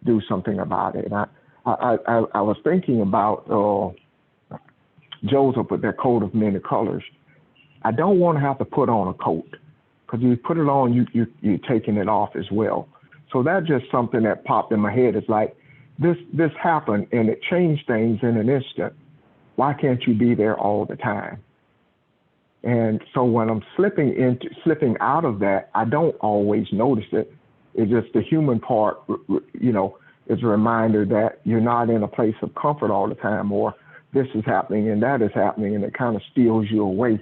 do something about it. And I was thinking about Joseph with that coat of many colors. I don't want to have to put on a coat, because you put it on, you're taking it off as well. So that's just something that popped in my head. It's like, this happened and it changed things in an instant. Why can't you be there all the time? And so when I'm slipping out of that, I don't always notice it. It's just the human part, you know, is a reminder that you're not in a place of comfort all the time, or this is happening and that is happening, and it kind of steals you away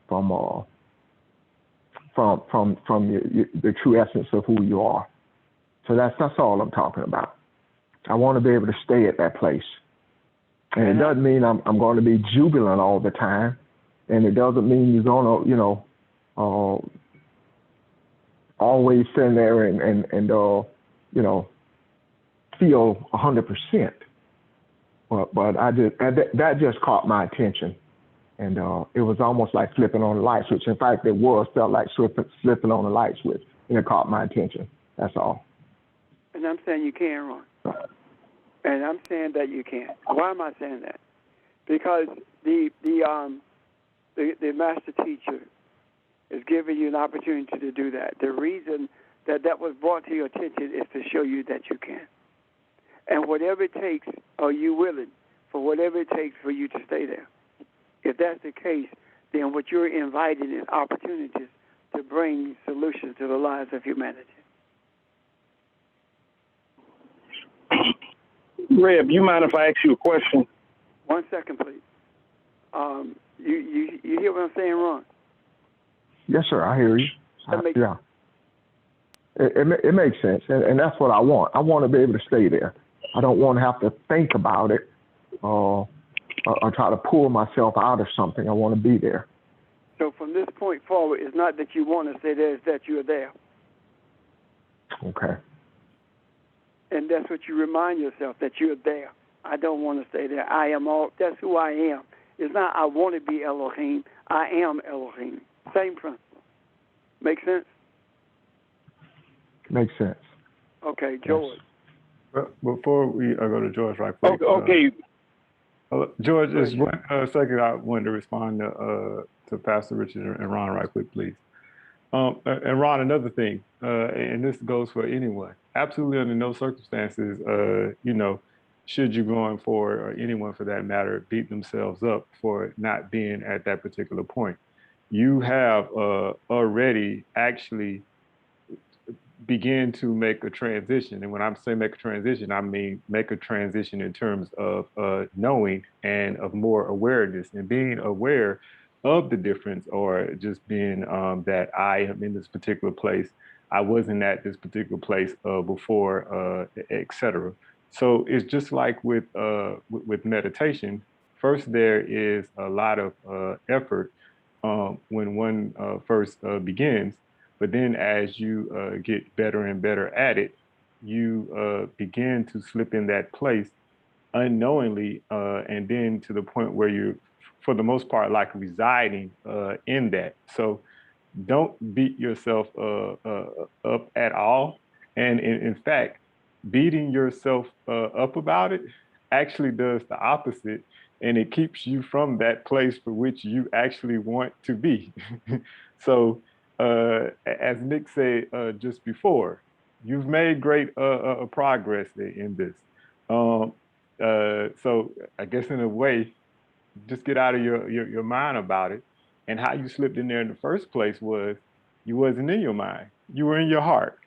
from the true essence of who you are. So that's all I'm talking about. I want to be able to stay at that place. And it doesn't mean I'm going to be jubilant all the time. And it doesn't mean you're going to, you know, always sit there and you know, feel 100%. But that just caught my attention. And it was almost like flipping on the light switch. In fact, felt like flipping on the light switch. And it caught my attention. That's all. And I'm saying you can, Ron. And I'm saying that you can. Why am I saying that? Because the master teacher is giving you an opportunity to do that. The reason that was brought to your attention is to show you that you can. And whatever it takes, are you willing for whatever it takes for you to stay there? If that's the case, then what you're inviting is opportunities to bring solutions to the lives of humanity. Reb, you mind if I ask you a question? 1 second, please. You hear what I'm saying, Ron? Yes, sir. I hear you. Yeah. It makes sense, and that's what I want. I want to be able to stay there. I don't want to have to think about it or try to pull myself out of something. I want to be there. So from this point forward, it's not that you want to stay there, it's that you're there. Okay. And that's what you remind yourself, that you're there. I don't want to stay there. I am all. That's who I am. It's not I want to be Elohim. I am Elohim. Same principle. Make sense? Makes sense. Okay, George. Well, before we go to George right quick. Okay. George, just one second. I wanted to respond to Pastor Richard and Ron right quick, please. And Ron, another thing, and this goes for anyone. Absolutely under no circumstances, should you going forward, or anyone for that matter, beat themselves up for not being at that particular point. You have already actually begin to make a transition. And when I'm saying make a transition, I mean make a transition in terms of knowing and of more awareness and being aware of the difference, or just being that I am in this particular place. I wasn't at this particular place before, etc. So it's just like with meditation. First, there is a lot of effort when one first begins. But then as you get better and better at it, you begin to slip in that place unknowingly, and then to the point where you're, for the most part, like residing in that. So don't beat yourself up at all. And in fact, beating yourself up about it actually does the opposite, and it keeps you from that place for which you actually want to be. So, as Nick said just before, you've made great progress in this. So I guess in a way, just get out of your mind about it. And how you slipped in there in the first place was you wasn't in your mind. You were in your heart.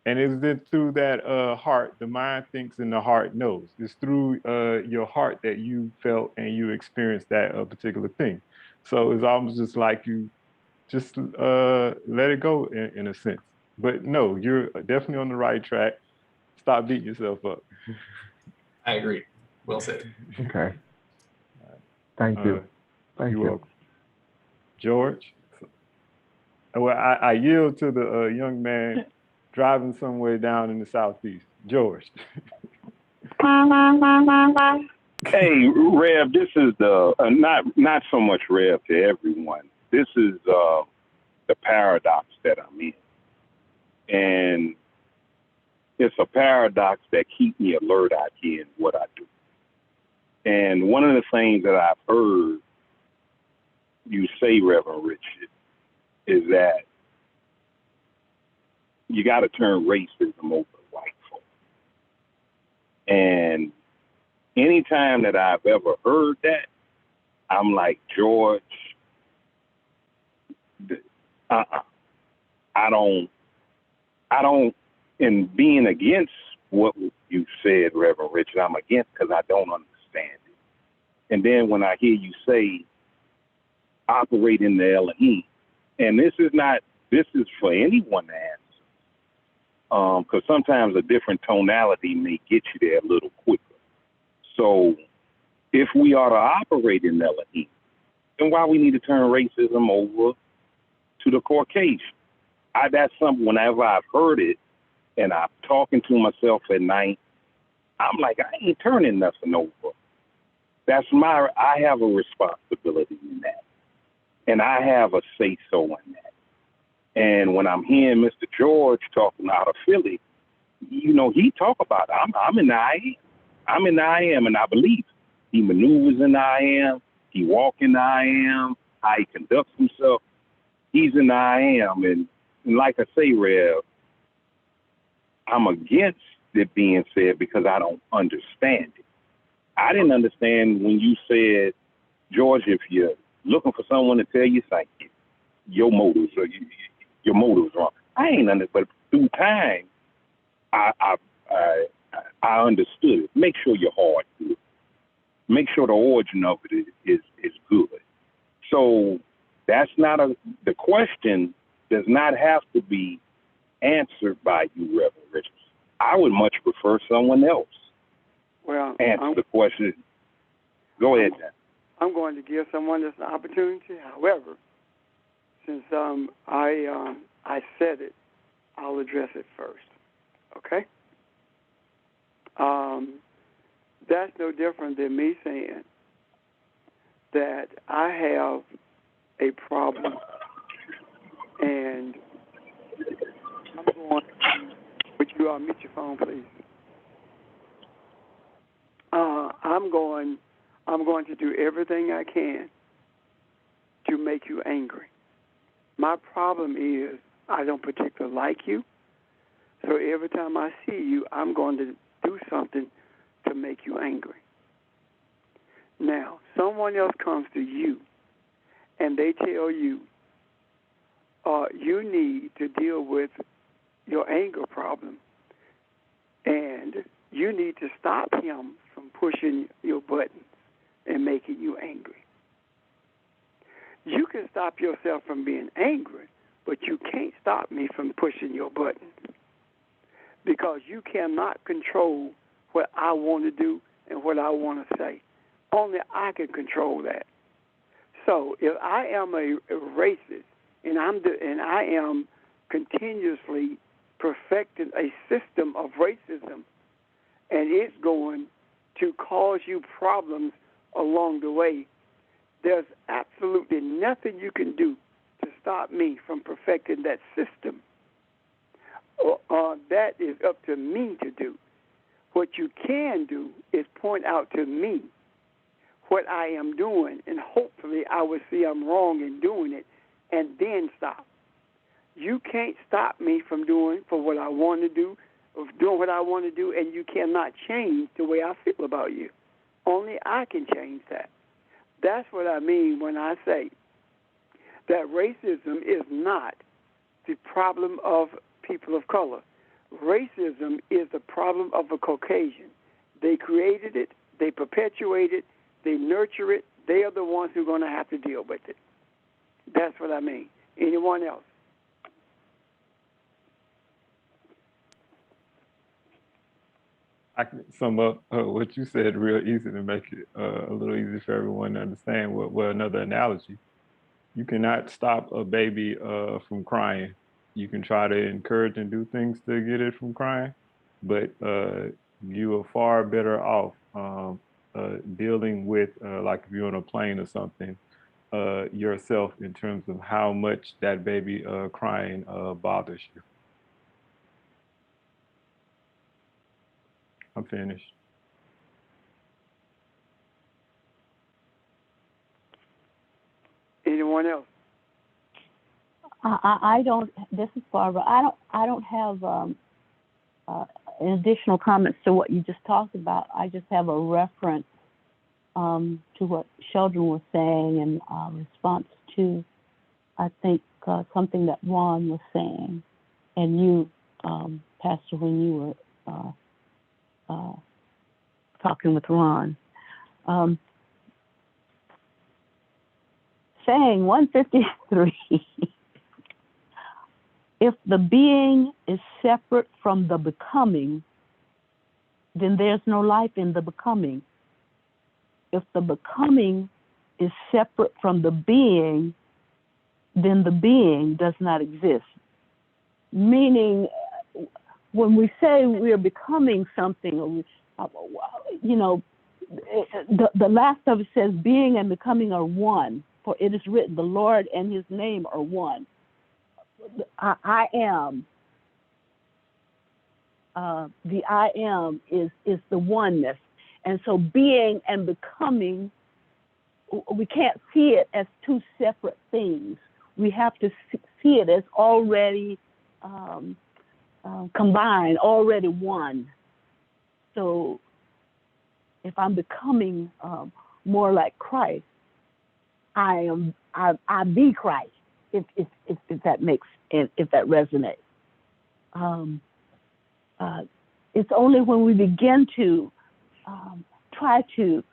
And it's then through that heart, the mind thinks and the heart knows. It's through your heart that you felt and you experienced that particular thing. So it's almost just like you just let it go in a sense. But no, you're definitely on the right track. Stop beating yourself up. I agree. Well said. Okay. Thank you. Thank You're you. welcome. George? Well, I yield to the young man driving somewhere down in the Southeast. George. Hey, Rev, this is the not so much Rev to everyone. This is the paradox that I'm in, and it's a paradox that keeps me alert out here in what I do. And one of the things that I've heard you say, Reverend Richard, is that you got to turn racism over to white folk. And anytime that I've ever heard that, I'm like, George, I don't, in being against what you said, Reverend Richard, I'm against because I don't understand it. And then when I hear you say, operate in the Elohim, and this is for anyone to answer, because sometimes a different tonality may get you there a little quicker. So if we are to operate in Elohim, then why we need to turn racism over to the Caucasian? That's something, whenever I've heard it and I'm talking to myself at night, I'm like, I ain't turning nothing over. I have a responsibility in that. And I have a say-so in that. And when I'm hearing Mr. George talking out of Philly, he talk about it. I'm in the I am. I'm in the I am, and I believe it. He maneuvers in the I am. He walks in the I am. How he conducts himself. He's in the I am. And like I say, Rev, I'm against it being said because I don't understand it. I didn't understand when you said, George, if you're looking for someone to tell you something, your motives wrong. I ain't understood, but through time, I understood it. Make sure your heart good. Make sure the origin of it is good. So that's not the question does not have to be answered by you, Reverend Richards. I would much prefer someone else answer the question. Go ahead, Dan. I'm going to give someone this opportunity. However, since I said it, I'll address it first. Okay? That's no different than me saying that I have a problem, and I'm going to, would you mute your phone, please? I'm going to do everything I can to make you angry. My problem is I don't particularly like you, so every time I see you, I'm going to do something to make you angry. Now, someone else comes to you, and they tell you, you need to deal with your anger problem, and you need to stop him from pushing your buttons and making you angry. You can stop yourself from being angry, but you can't stop me from pushing your buttons, because you cannot control what I want to do and what I want to say. Only I can control that. So if I am a racist and I am continuously perfecting a system of racism, and it's going to cause you problems along the way, there's absolutely nothing you can do to stop me from perfecting that system. That is up to me to do. What you can do is point out to me what I am doing, and hopefully I will see I'm wrong in doing it, and then stop. You can't stop me from doing what I want to do, of doing what I want to do, and you cannot change the way I feel about you. Only I can change that. That's what I mean when I say that racism is not the problem of people of color. Racism is the problem of a Caucasian. They created it, they perpetuate it, they nurture it. They are the ones who are going to have to deal with it. That's what I mean. Anyone else? I can sum up what you said real easy to make it a little easier for everyone to understand. Well, another analogy. You cannot stop a baby from crying. You can try to encourage and do things to get it from crying, but you are far better off dealing with, like if you're on a plane or something, yourself in terms of how much that baby crying bothers you. I'm finished. Anyone else? I don't. This is Barbara. I don't have additional comments to what you just talked about. I just have a reference to what Sheldon was saying in response to, I think, something that Ron was saying, and you, Pastor, when you were talking with Ron. Saying 153, if the being is separate from the becoming, then there's no life in the becoming. If the becoming is separate from the being, then the being does not exist. Meaning, when we say we're becoming something, or the last of it says being and becoming are one. For it is written, the Lord and his name are one. I am. The I am is the oneness. And so being and becoming, we can't see it as two separate things. We have to see it as already combined, already one. So if I'm becoming more like Christ, I be Christ. If that makes, if that resonates. It's only when we begin to try to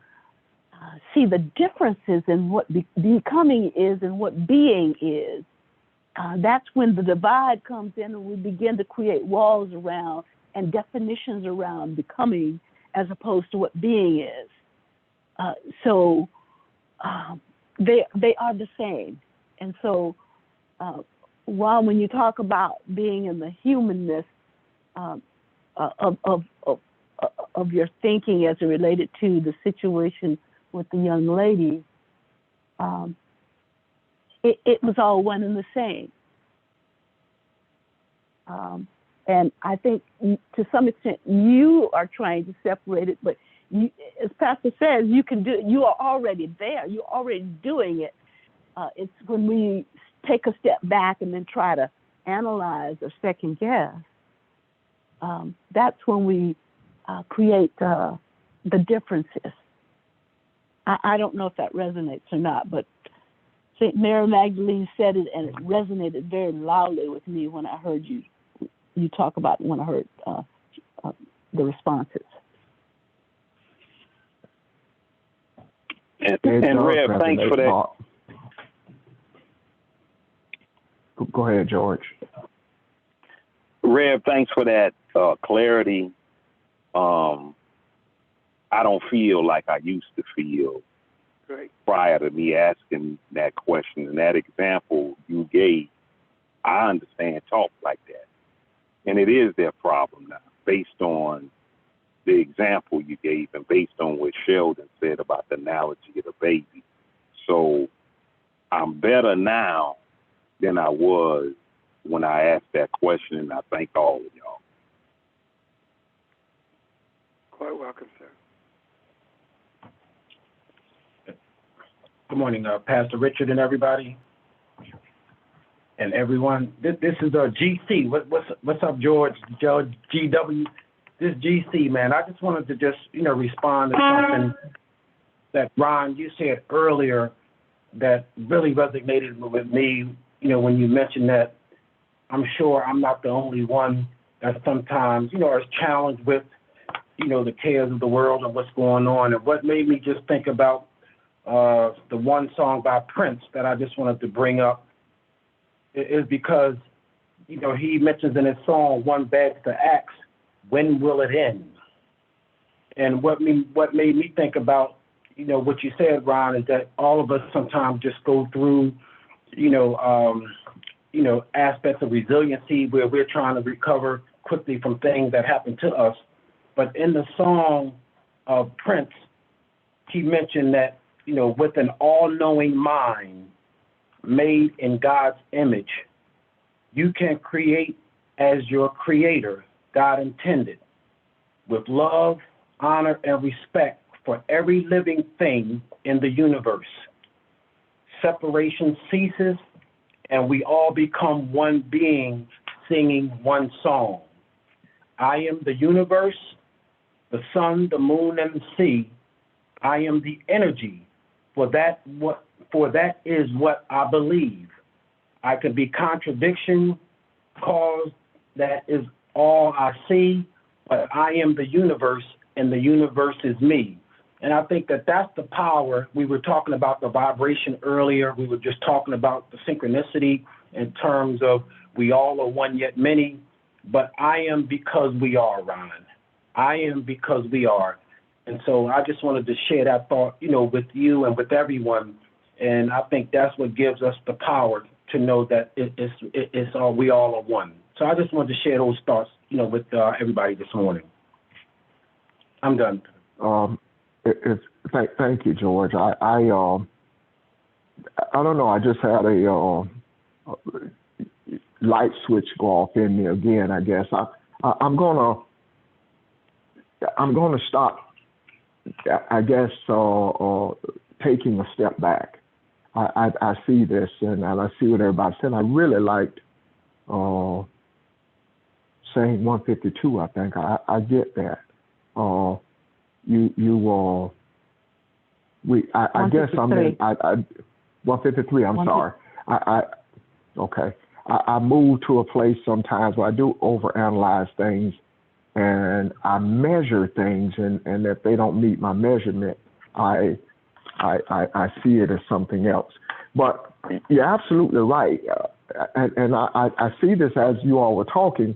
see the differences in what becoming is and what being is, that's when the divide comes in, and we begin to create walls around and definitions around becoming as opposed to what being is. They are the same. And so while when you talk about being in the humanness of your thinking as it related to the situation with the young lady, it was all one and the same. And I think to some extent you are trying to separate it, but you, as Pastor says, you can do it. You are already there. You're already doing it. It's when we take a step back and then try to analyze or second guess. That's when we create the differences. I don't know if that resonates or not, but St. Mary Magdalene said it, and it resonated very loudly with me when I heard you talk about it, when I heard the responses. And Rev, thanks for that. Go ahead, George. Rev, thanks for that clarity. I don't feel like I used to feel prior to me asking that question. And that example you gave, I understand talk like that. And it is their problem now, based on the example you gave and based on what Sheldon said about the analogy of the baby. So I'm better now than I was when I asked that question, and I thank all of y'all. Quite welcome, sir. Good morning, Pastor Richard and everybody, and everyone. This is GC. What's up, George? GW. This GC, man. I just wanted to respond to something that Ron, you said earlier that really resonated with me. When you mentioned that, I'm sure I'm not the only one that sometimes is challenged with the cares of the world and what's going on. And what made me just think about the one song by Prince that I just wanted to bring up is because, he mentions in his song, one begs to ask, when will it end? And what made me think about, what you said, Ron, is that all of us sometimes just go through, aspects of resiliency where we're trying to recover quickly from things that happen to us. But in the song of Prince, he mentioned that, with an all-knowing mind made in God's image, you can create as your creator, God intended, with love, honor, and respect for every living thing in the universe. Separation ceases, and we all become one being singing one song. I am the universe, the sun, the moon, and the sea. I am the energy. For that is what I believe. I could be contradiction, cause that is all I see, but I am the universe, and the universe is me. And I think that that's the power. We were talking about the vibration earlier. We were just talking about the synchronicity in terms of we all are one yet many, but I am because we are, Ron. I am because we are. And so I just wanted to share that thought, with you and with everyone. And I think that's what gives us the power to know that it's all, we all are one. So I just wanted to share those thoughts, with everybody this morning. I'm done. Thank you, George. I don't know. I just had a light switch go off in me again. I guess I'm gonna stop. I guess taking a step back. I see this and I see what everybody said. I really liked saying 152. I think I get that. I guess I'm in 153. I'm sorry. Okay. I move to a place sometimes where I do overanalyze things, and I measure things, and if they don't meet my measurement, I see it as something else. But you're absolutely right, and I see this as you all were talking.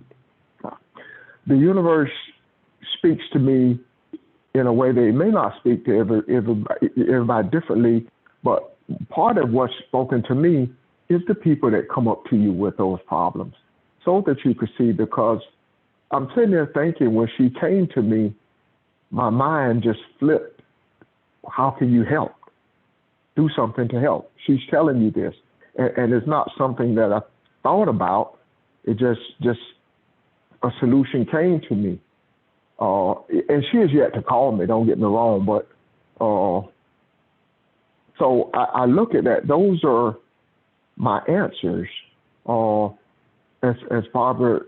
The universe speaks to me in a way they may not speak to everybody differently, but part of what's spoken to me is the people that come up to you with those problems, so that you could see, because I'm sitting there thinking when she came to me, my mind just flipped. How can you help? do something to help. She's telling you this, and it's not something that I thought about. It just a solution came to me. And she has yet to call me, don't get me wrong, but so I look at that. Those are my answers. As Barbara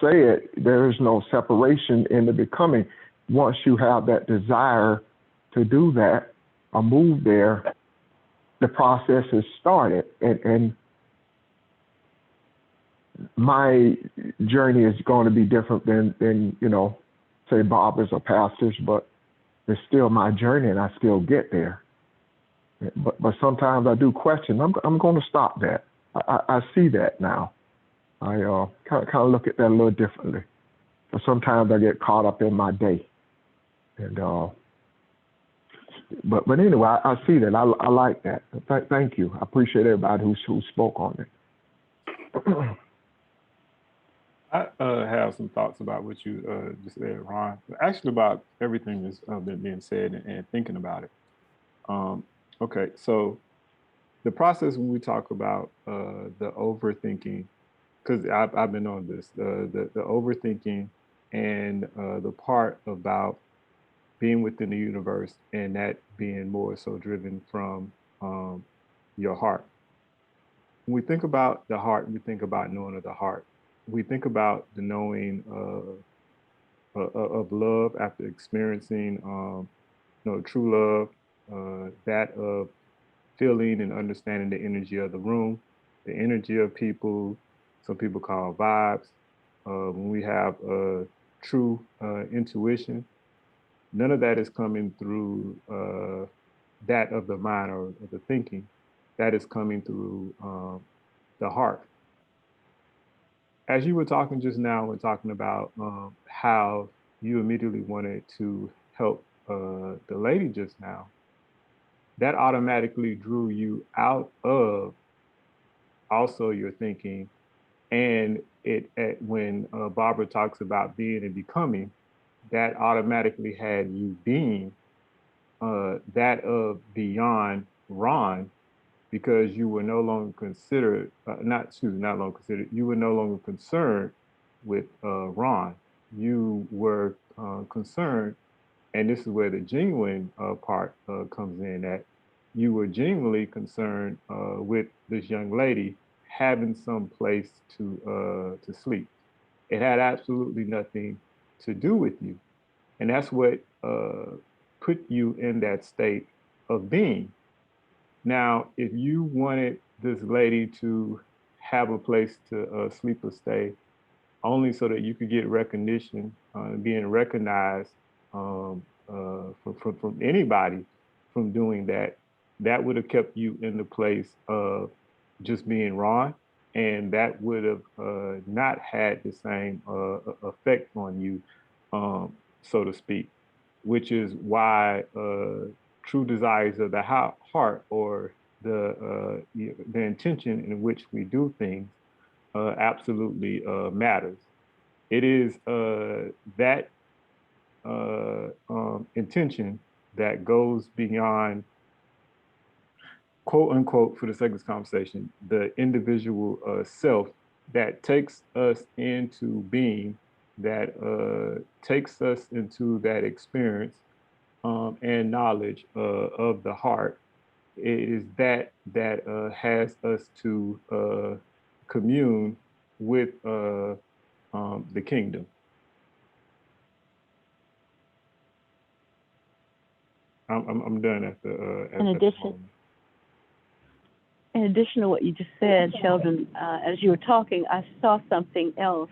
said, there is no separation in the becoming. Once you have that desire to do that or move there, the process is started. And my journey is going to be different than say Barbara's or pastors, but it's still my journey, and I still get there. But sometimes I do question. I'm going to stop that. I see that now. I kind of look at that a little differently. But sometimes I get caught up in my day, and but anyway, I see that. I like that. Thank you. I appreciate everybody who spoke on it. I have some thoughts about what you just said, Ron. Actually, about everything that's been being said and thinking about it. Okay, so the process when we talk about the overthinking, because I've been on this, the overthinking and the part about being within the universe and that being more so driven from your heart. When we think about the heart, we think about knowing of the heart. We think about the knowing of love after experiencing true love, that of feeling and understanding the energy of the room, the energy of people, some people call vibes. When we have true intuition, none of that is coming through that of the mind or the thinking. That is coming through the heart. As you were talking just now, we're talking about how you immediately wanted to help the lady just now. That automatically drew you out of also your thinking. And when Barbara talks about being and becoming, that automatically had you being that of beyond Ron, because you were no longer considered, you were no longer concerned with Ron. You were concerned, and this is where the genuine part comes in, that you were genuinely concerned with this young lady having some place to sleep. It had absolutely nothing to do with you. And that's what put you in that state of being. Now, if you wanted this lady to have a place to sleep or stay, only so that you could get recognition, being recognized from anybody from doing that, that would have kept you in the place of just being Ron, and that would have not had the same effect on you, so to speak, which is why true desires of the heart, or the intention in which we do things, absolutely matters. It is that intention that goes beyond, quote unquote, for the sake of this conversation, the individual self, that takes us into being, that takes us into that experience and knowledge of the heart. It is that has us to commune with the kingdom. I'm done at the. In addition to what you just said, Sheldon, as you were talking, I saw something else.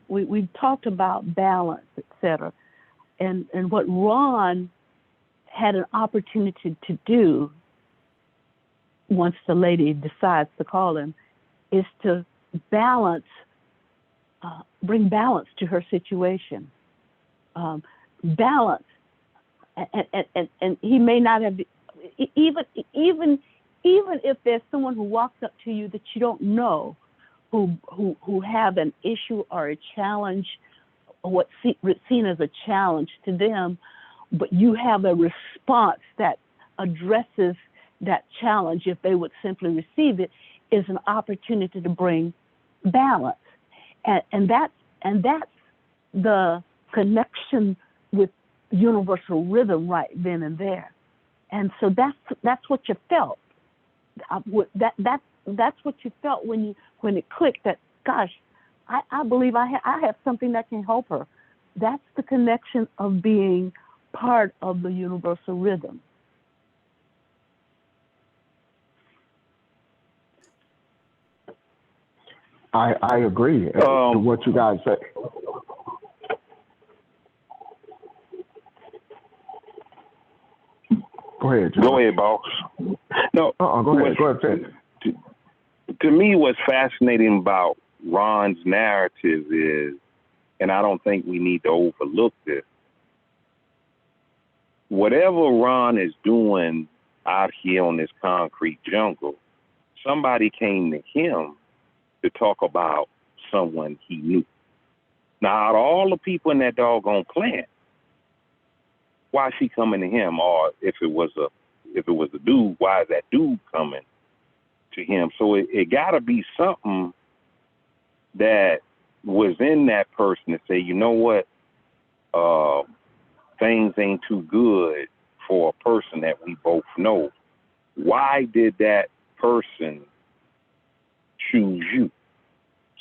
We talked about balance, etc., and what Ron had an opportunity to do once the lady decides to call him is to balance, bring balance to her situation. Balance, and he may not have, even if there's someone who walks up to you that you don't know, who have an issue or a challenge, or what's seen as a challenge to them, but you have a response that addresses that challenge, if they would simply receive it, is an opportunity to bring balance. And that's the connection with universal rhythm right then and there. And so that's what you felt. That's what you felt when it clicked that, gosh, I believe I have something that can help her. That's the connection of being part of the universal rhythm. I agree with what you guys say. Go ahead, John. Go ahead, boss. No. Go ahead. To me, what's fascinating about Ron's narrative is, and I don't think we need to overlook this, whatever Ron is doing out here on this concrete jungle, somebody came to him to talk about someone he knew. Now, out of all the people in that doggone plant, why is she coming to him? Or if it was a dude, why is that dude coming to him? So it got to be something that was in that person to say, you know what, things ain't too good for a person that we both know. Why did that person choose you?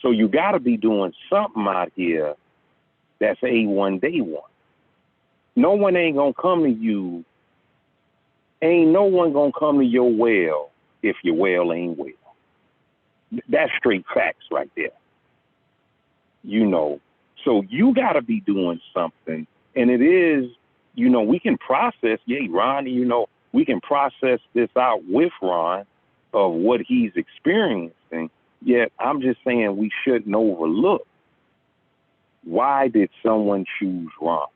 So you got to be doing something out here that's A1 day one. No one ain't going to come to you. Ain't no one going to come to your well if your well ain't well. That's straight facts right there. You know, so you got to be doing something. And it is, you know, we can process, Ron, you know, we can process this out with Ron of what he's experiencing. Yet I'm just saying we shouldn't overlook, why did someone choose Ron?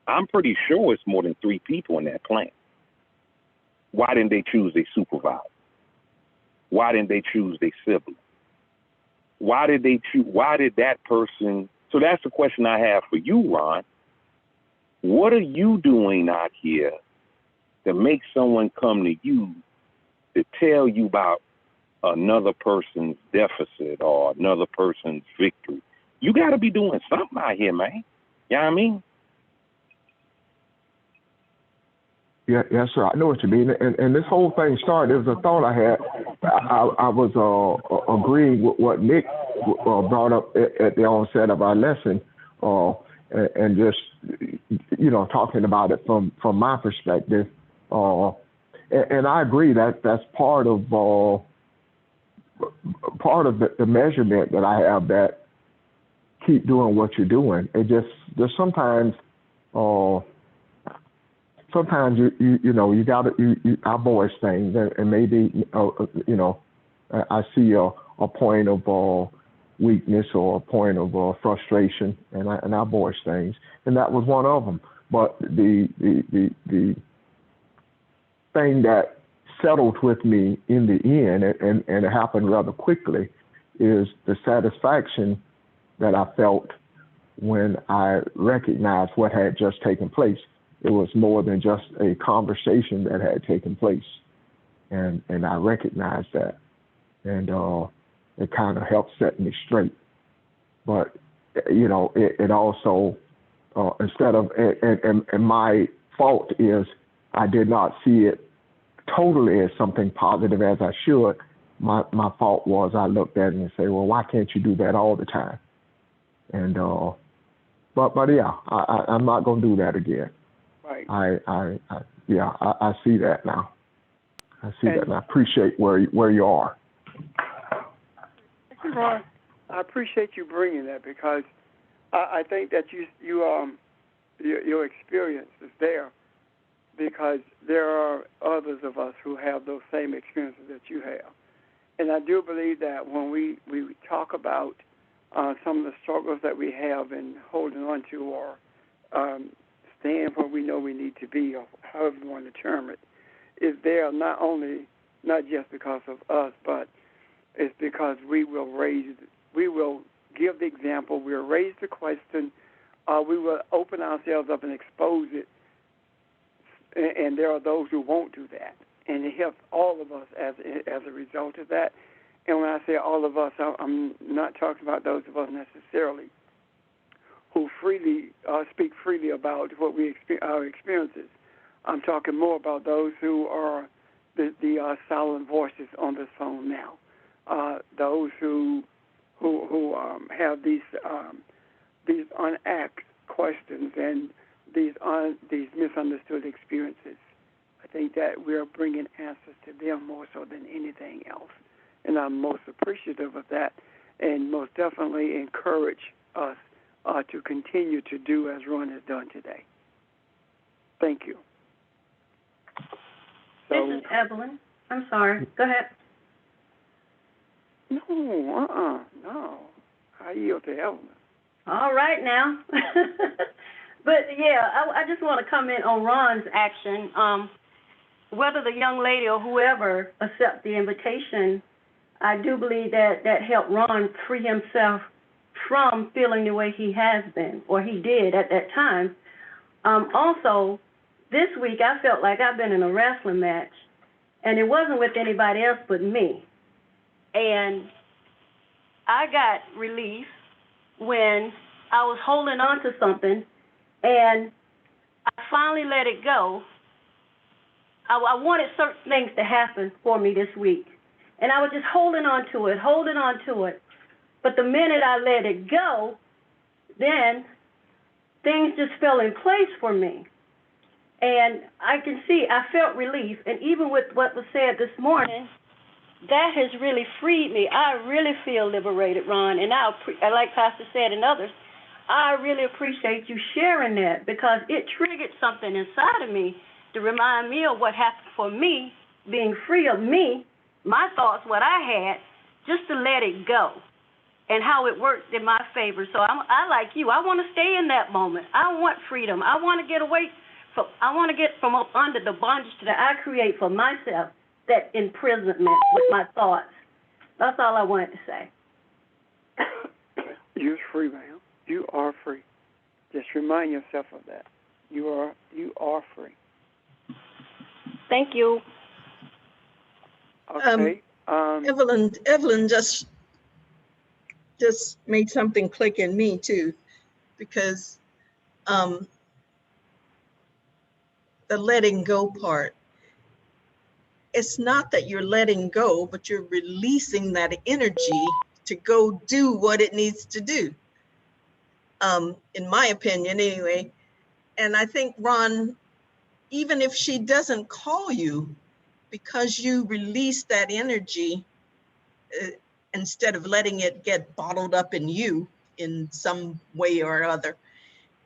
I'm pretty sure it's more than 3 people in that plant. Why didn't they choose their supervisor? Why didn't they choose their sibling? Why did they choose? Why did that person? So that's the question I have for you, Ron. What are you doing out here to make someone come to you to tell you about another person's deficit or another person's victory? You got to be doing something out here, man. You know what I mean? Yeah, yes, sir. I know what you mean. And this whole thing started, it was a thought I had. I was agreeing with what Nick brought up at the onset of our lesson, and just, you know, talking about it from my perspective. And I agree that that's part of the measurement that I have, that keep doing what you're doing. It just sometimes you know, you got to, I voice things, and maybe, you know, I see a point of weakness or a point of frustration, and I voice things, and that was one of them. But the thing that settled with me in the end, and it happened rather quickly, is the satisfaction that I felt when I recognized what had just taken place. It was more than just a conversation that had taken place. And I recognized that. And it kind of helped set me straight. But, you know, it also, instead of, and my fault is I did not see it totally as something positive as I should. My fault was I looked at it and said, well, why can't you do that all the time? And, but yeah, I'm not going to do that again. Right. I see that now. I see that, and I appreciate where you are. Thank you, Ron. I appreciate you bringing that, because I think that your experience is there, because there are others of us who have those same experiences that you have. And I do believe that when we talk about some of the struggles that we have in holding on to, or stand where we know we need to be, or however you want to term it, is there not just because of us, but it's because we will give the example, we'll raise the question, we will open ourselves up and expose it, and there are those who won't do that. and it helps all of us as a result of that. And when I say all of us, I'm not talking about those of us necessarily who freely speak freely about what our experiences. I'm talking more about those who are the silent voices on this phone now, those who have these unasked questions and these misunderstood experiences. I think that we're bringing answers to them more so than anything else, and I'm most appreciative of that, and most definitely encourage us to continue to do as Ron has done today. Thank you. So, this is Evelyn. I'm sorry. Go ahead. No. I yield to Evelyn. All right now. But, yeah, I just want to comment on Ron's action. Whether the young lady or whoever accept the invitation, I do believe that helped Ron free himself from feeling the way he has been, or he did at that time. Also, this week I felt like I've been in a wrestling match, and it wasn't with anybody else but me. And I got relief when I was holding on to something, and I finally let it go. I wanted certain things to happen for me this week, and I was just holding on to it. But the minute I let it go, then things just fell in place for me. And I can see, I felt relief. And even with what was said this morning, that has really freed me. I really feel liberated, Ron. And like Pastor said and others, I really appreciate you sharing that, because it triggered something inside of me to remind me of what happened for me, being free of me, my thoughts, what I had, just to let it go, and how it worked in my favor. So I like you. I want to stay in that moment. I want freedom. I want to get away I want to get from up under the bondage that I create for myself, that imprisonment with my thoughts. That's all I wanted to say. You're free, ma'am. You are free. Just remind yourself of that. You are free. Thank you. Okay. Evelyn just made something click in me too, because the letting go part, it's not that you're letting go, but you're releasing that energy to go do what it needs to do, in my opinion anyway. And I think, Ron, even if she doesn't call you, because you release that energy, instead of letting it get bottled up in you in some way or other,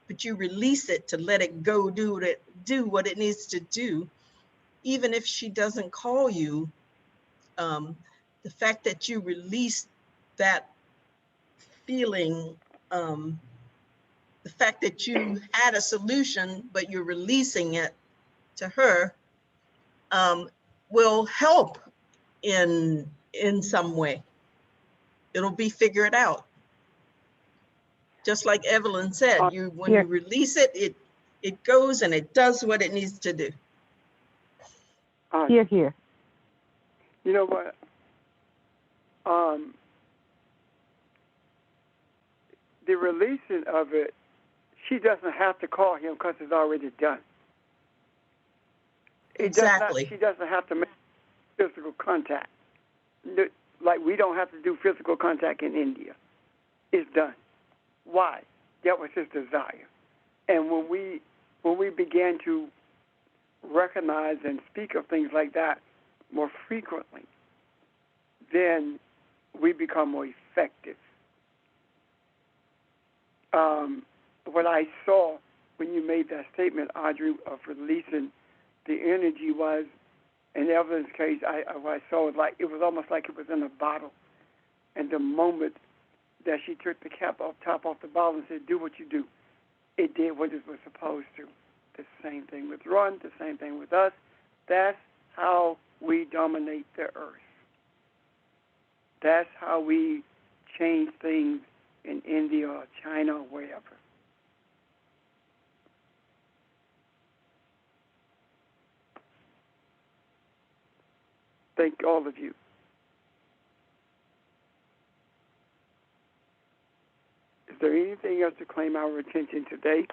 but you release it to let it go do what it needs to do. Even if she doesn't call you, the fact that you release that feeling, the fact that you had a solution, but you're releasing it to her, will help in some way. It'll be figured out. Just like Evelyn said, when you release it, it goes and it does what it needs to do. Here. You know what? The releasing of it, she doesn't have to call him because it's already done. Exactly. She doesn't have to make physical contact. Like we don't have to do physical contact in India. It's done. Why? That was his desire. And when we began to recognize and speak of things like that more frequently, then we become more effective. What I saw when you made that statement, Audrey, of releasing the energy was, in Evelyn's case, what I saw was like it was almost like it was in a bottle, and the moment that she took the top off the bottle and said, "Do what you do," it did what it was supposed to. The same thing with Ron, the same thing with us. That's how we dominate the earth. That's how we change things in India or China or wherever. Thank all of you. Is there anything else to claim our attention today?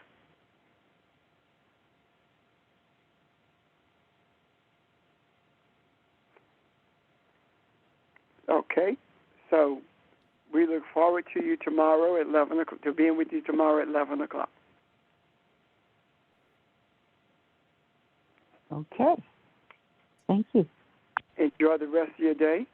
Okay, so we look forward to you tomorrow at 11 o'clock, to being with you tomorrow at 11 o'clock. Okay. Thank you. Enjoy the rest of your day.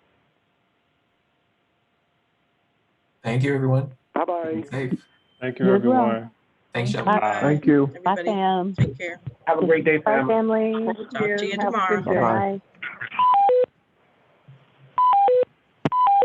Thank you, everyone. Bye-bye. Be safe. Thank you, You as well. everyone. Thanks, Shelby. Bye. Thank you. Bye, Everybody, Pam. take care. Have a great day, Bye, family. family. Talk to you Have a good tomorrow. day. Bye.